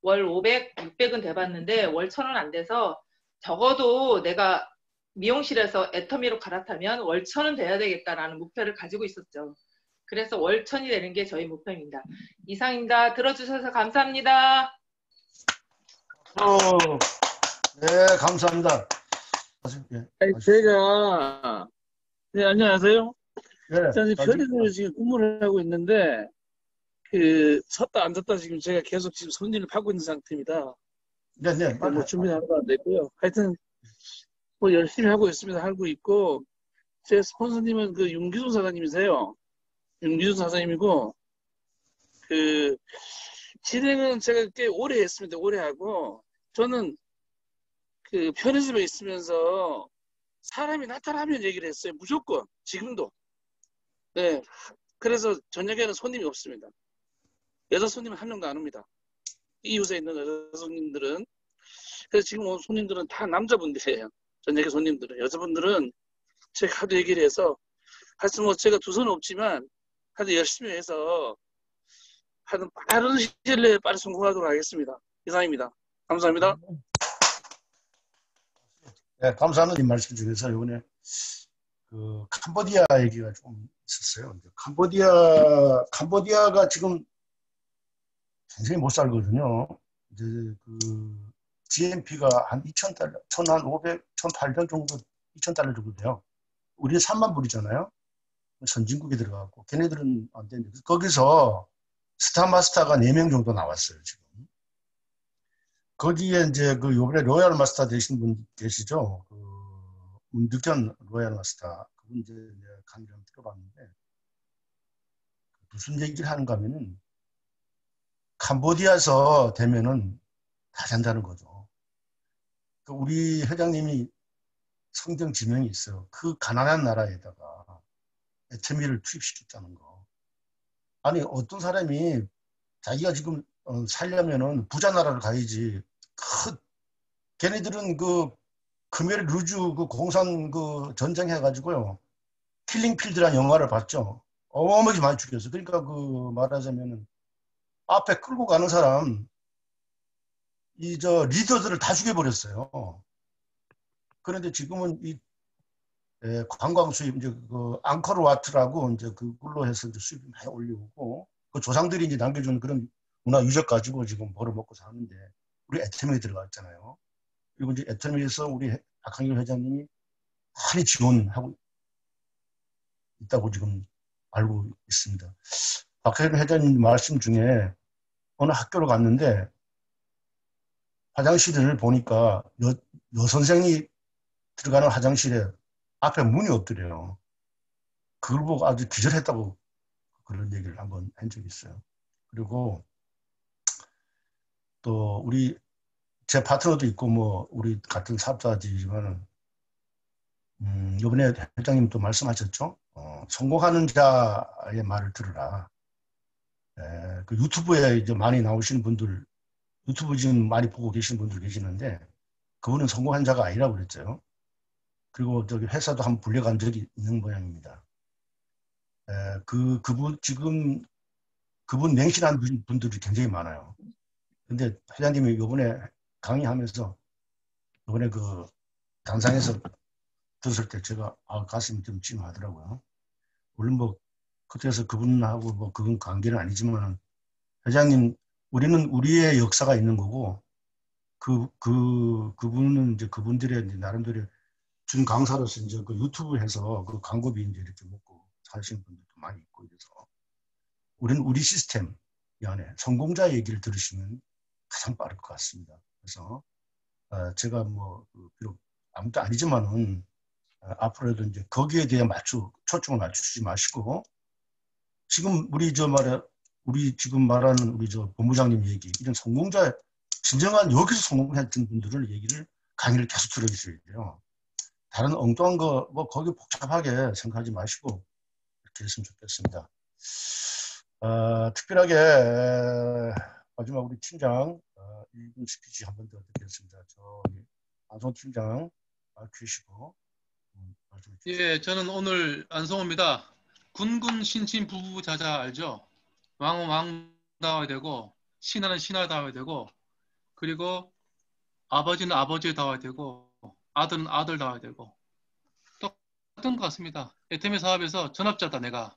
월 500, 600은 돼봤는데 월 1000은 안 돼서 적어도 내가 미용실에서 애터미로 갈아타면 월 1000은 돼야 되겠다라는 목표를 가지고 있었죠. 그래서 월 1000이 되는 게 저희 목표입니다. 이상입니다. 들어주셔서 감사합니다. 네, 감사합니다. 제가 네, 안녕하세요. 네, 저는 편의점에서 지금 근무를 하고 있는데 섰다 앉았다 지금 제가 계속 지금 손님을 받고 있는 상태입니다. 네, 네. 뭐 준비는 하나도 안 됐고요. 하여튼 뭐 열심히 하고 있습니다. 하고 있고 제 스폰서님은 그 윤기준 사장님이세요. 윤기준 사장님이고 진행은 제가 꽤 오래 했습니다. 오래 하고 저는 편의점에 있으면서 사람이 나타나면 얘기를 했어요. 무조건 지금도. 네. 그래서 저녁에는 손님이 없습니다. 여자 손님은 한 명도 안 옵니다. 이웃에 있는 여자 손님들은. 그래서 지금 온 손님들은 다 남자분들이에요. 저녁에 손님들은. 여자분들은 제가 하도 얘기를 해서 하여튼 뭐 제가 두 손은 없지만 하여튼 열심히 해서 하여튼 빠른 시일 내에 빨리 성공하도록 하겠습니다. 이상입니다. 감사합니다. 네, 감사하는 말씀 중에서 이번에 그 캄보디아 얘기가 좀 있었어요. 캄보디아가 지금 굉장히 못 살거든요. 이제 그 GNP가 한 2,000달러, 1,500, 1,800 정도, 2,000달러 정도 돼요. 우리는 3만 불이잖아요. 선진국에 들어가고 걔네들은 안 되는데 거기서 스타마스터가 4명 정도 나왔어요 지금. 거기에 이제 그 요번에 로얄 마스터 되신 분 계시죠? 그 문득현 로얄 마스터 그분 이제 강의를 한번 들어봤는데 무슨 얘기를 하는가 하면은 캄보디아에서 되면은 다 잔다는 거죠. 그 우리 회장님이 성경 지명이 있어요. 그 가난한 나라에다가 애터미를 투입시켰다는 거. 아니 어떤 사람이 자기가 지금 살려면은 부자 나라를 가야지. 걔네들은 그 크메르 루즈 그 공산 그 전쟁 해가지고요. 킬링필드라는 영화를 봤죠. 어마어마하게 많이 죽였어. 그러니까 그 말하자면은 앞에 끌고 가는 사람 리더들을 다 죽여버렸어요. 그런데 지금은 이 관광 수입, 이제 그 앙코르와트라고 이제 그걸로 해서 이제 수입이 많이 올리고, 그 조상들이 이제 남겨준 그런 문화 유적 가지고 지금 벌어먹고 사는데, 우리 애터미에 들어가 있잖아요. 그리고 이제 애터미에서 우리 박항일 회장님이 많이 지원하고 있다고 지금 알고 있습니다. 박항일 회장님 말씀 중에 어느 학교로 갔는데 화장실을 보니까 여선생이 들어가는 화장실에 앞에 문이 없더래요. 그걸 보고 아주 기절했다고 그런 얘기를 한번 한 적이 있어요. 그리고 또 제 파트너도 있고 뭐 우리 같은 사업자지만은 이번에 회장님도 말씀하셨죠. 성공하는 자의 말을 들으라. 그 유튜브에 이제 많이 나오시는 분들, 유튜브 지금 많이 보고 계시는 분들 계시는데 그분은 성공한 자가 아니라고 그랬죠. 그리고 저기 회사도 한번 불려간 적이 있는 모양입니다. 지금 그분 맹신한 분들이 굉장히 많아요. 근데 회장님이 이번에 강의하면서 이번에 그 단상에서 들었을 때 제가 가슴이 좀 찡하더라고요. 물론 뭐 그때서 그분하고 뭐 그건 관계는 아니지만 회장님, 우리는 우리의 역사가 있는 거고 그분은 이제 그분들의 이제 나름대로 준 강사로서 이제 그 유튜브에서 그 광고비 이제 이렇게 먹고 사시는 분들도 많이 있고 이래서 우리는 우리 시스템 이 안에 성공자 얘기를 들으시면 가장 빠를 것 같습니다. 그래서 제가 뭐 비록 아무도 아니지만은 앞으로도 이제 거기에 대해 초점을 맞추지 마시고 지금 우리 지금 말하는 우리 본부장님 얘기 이런 성공자 진정한 여기서 성공했던 분들을 얘기를 강의를 계속 들어주셔야 돼요. 다른 엉뚱한 거 뭐 거기 복잡하게 생각하지 마시고 이렇게 했으면 좋겠습니다. 특별하게 마지막 우리 팀장 1분 스피치 한 번 더 듣겠습니다. 저희 안성팀장 큐시고 예, 저는 오늘 안성호입니다. 군군 신친 부부자자 알죠? 왕은 왕다워야 되고 신하는 신하다워야 되고 그리고 아버지는 아버지다워야 되고 아들은 아들다워야 되고 똑같은 것 같습니다. 애터미 사업에서 전업자다 내가.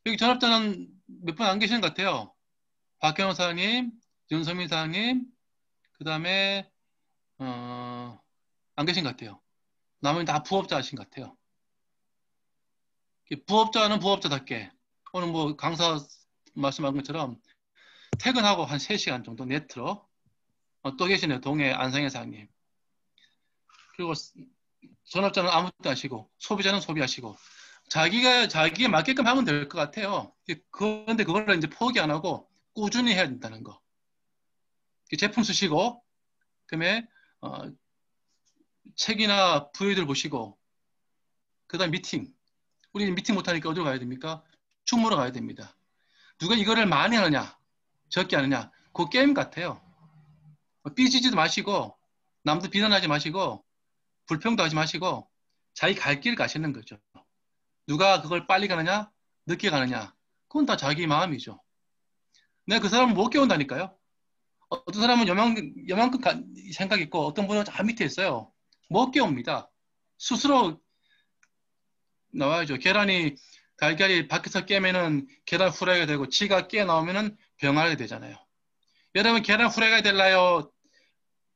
여기 전업자는 몇 분 안 계시는 것 같아요. 박경호 사장님, 윤성민 사장님, 그 다음에 안 계신 것 같아요. 나머지 다 부업자 하신 것 같아요. 부업자는 부업자답게 오늘 뭐 강사 말씀한 것처럼 퇴근하고 한 3시간 정도 네트로 또 계시네요. 동해 안상해 사장님. 그리고 전업자는 아무것도 하시고 소비자는 소비하시고 자기에 맞게끔 하면 될 것 같아요. 그런데 그걸 이제 포기 안 하고 꾸준히 해야 된다는 거. 제품 쓰시고 그다음에 책이나 부위들 보시고 그 다음 미팅. 우리는 미팅 못하니까 어디로 가야 됩니까? 충무로 가야 됩니다. 누가 이거를 많이 하느냐 적게 하느냐 그 게임 같아요. 삐지지도 마시고 남도 비난하지 마시고 불평도 하지 마시고 자기 갈 길 가시는 거죠. 누가 그걸 빨리 가느냐 늦게 가느냐 그건 다 자기 마음이죠. 내가 그 사람을 못 깨운다니까요. 어떤 사람은 요만큼 생각이 있고 어떤 분은 저 밑에 있어요. 못 깨웁니다. 스스로 나와야죠. 달걀이 밖에서 깨면은 계란 후라이가 되고 지가 깨 나오면은 병아리가 되잖아요. 여러분 계란 후라이가 될라요?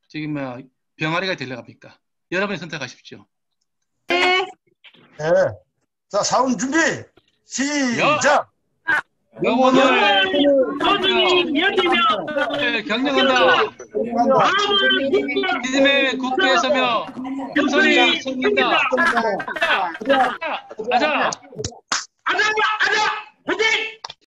지금 병아리가 될라 합니까? 여러분이 선택하십시오. 네. 자, 사운 준비 시작. 영혼을 소중히 여기며 경영한다. 믿음의 국회에 서며 겸손히 섬긴다. 가자. 아자 화이팅!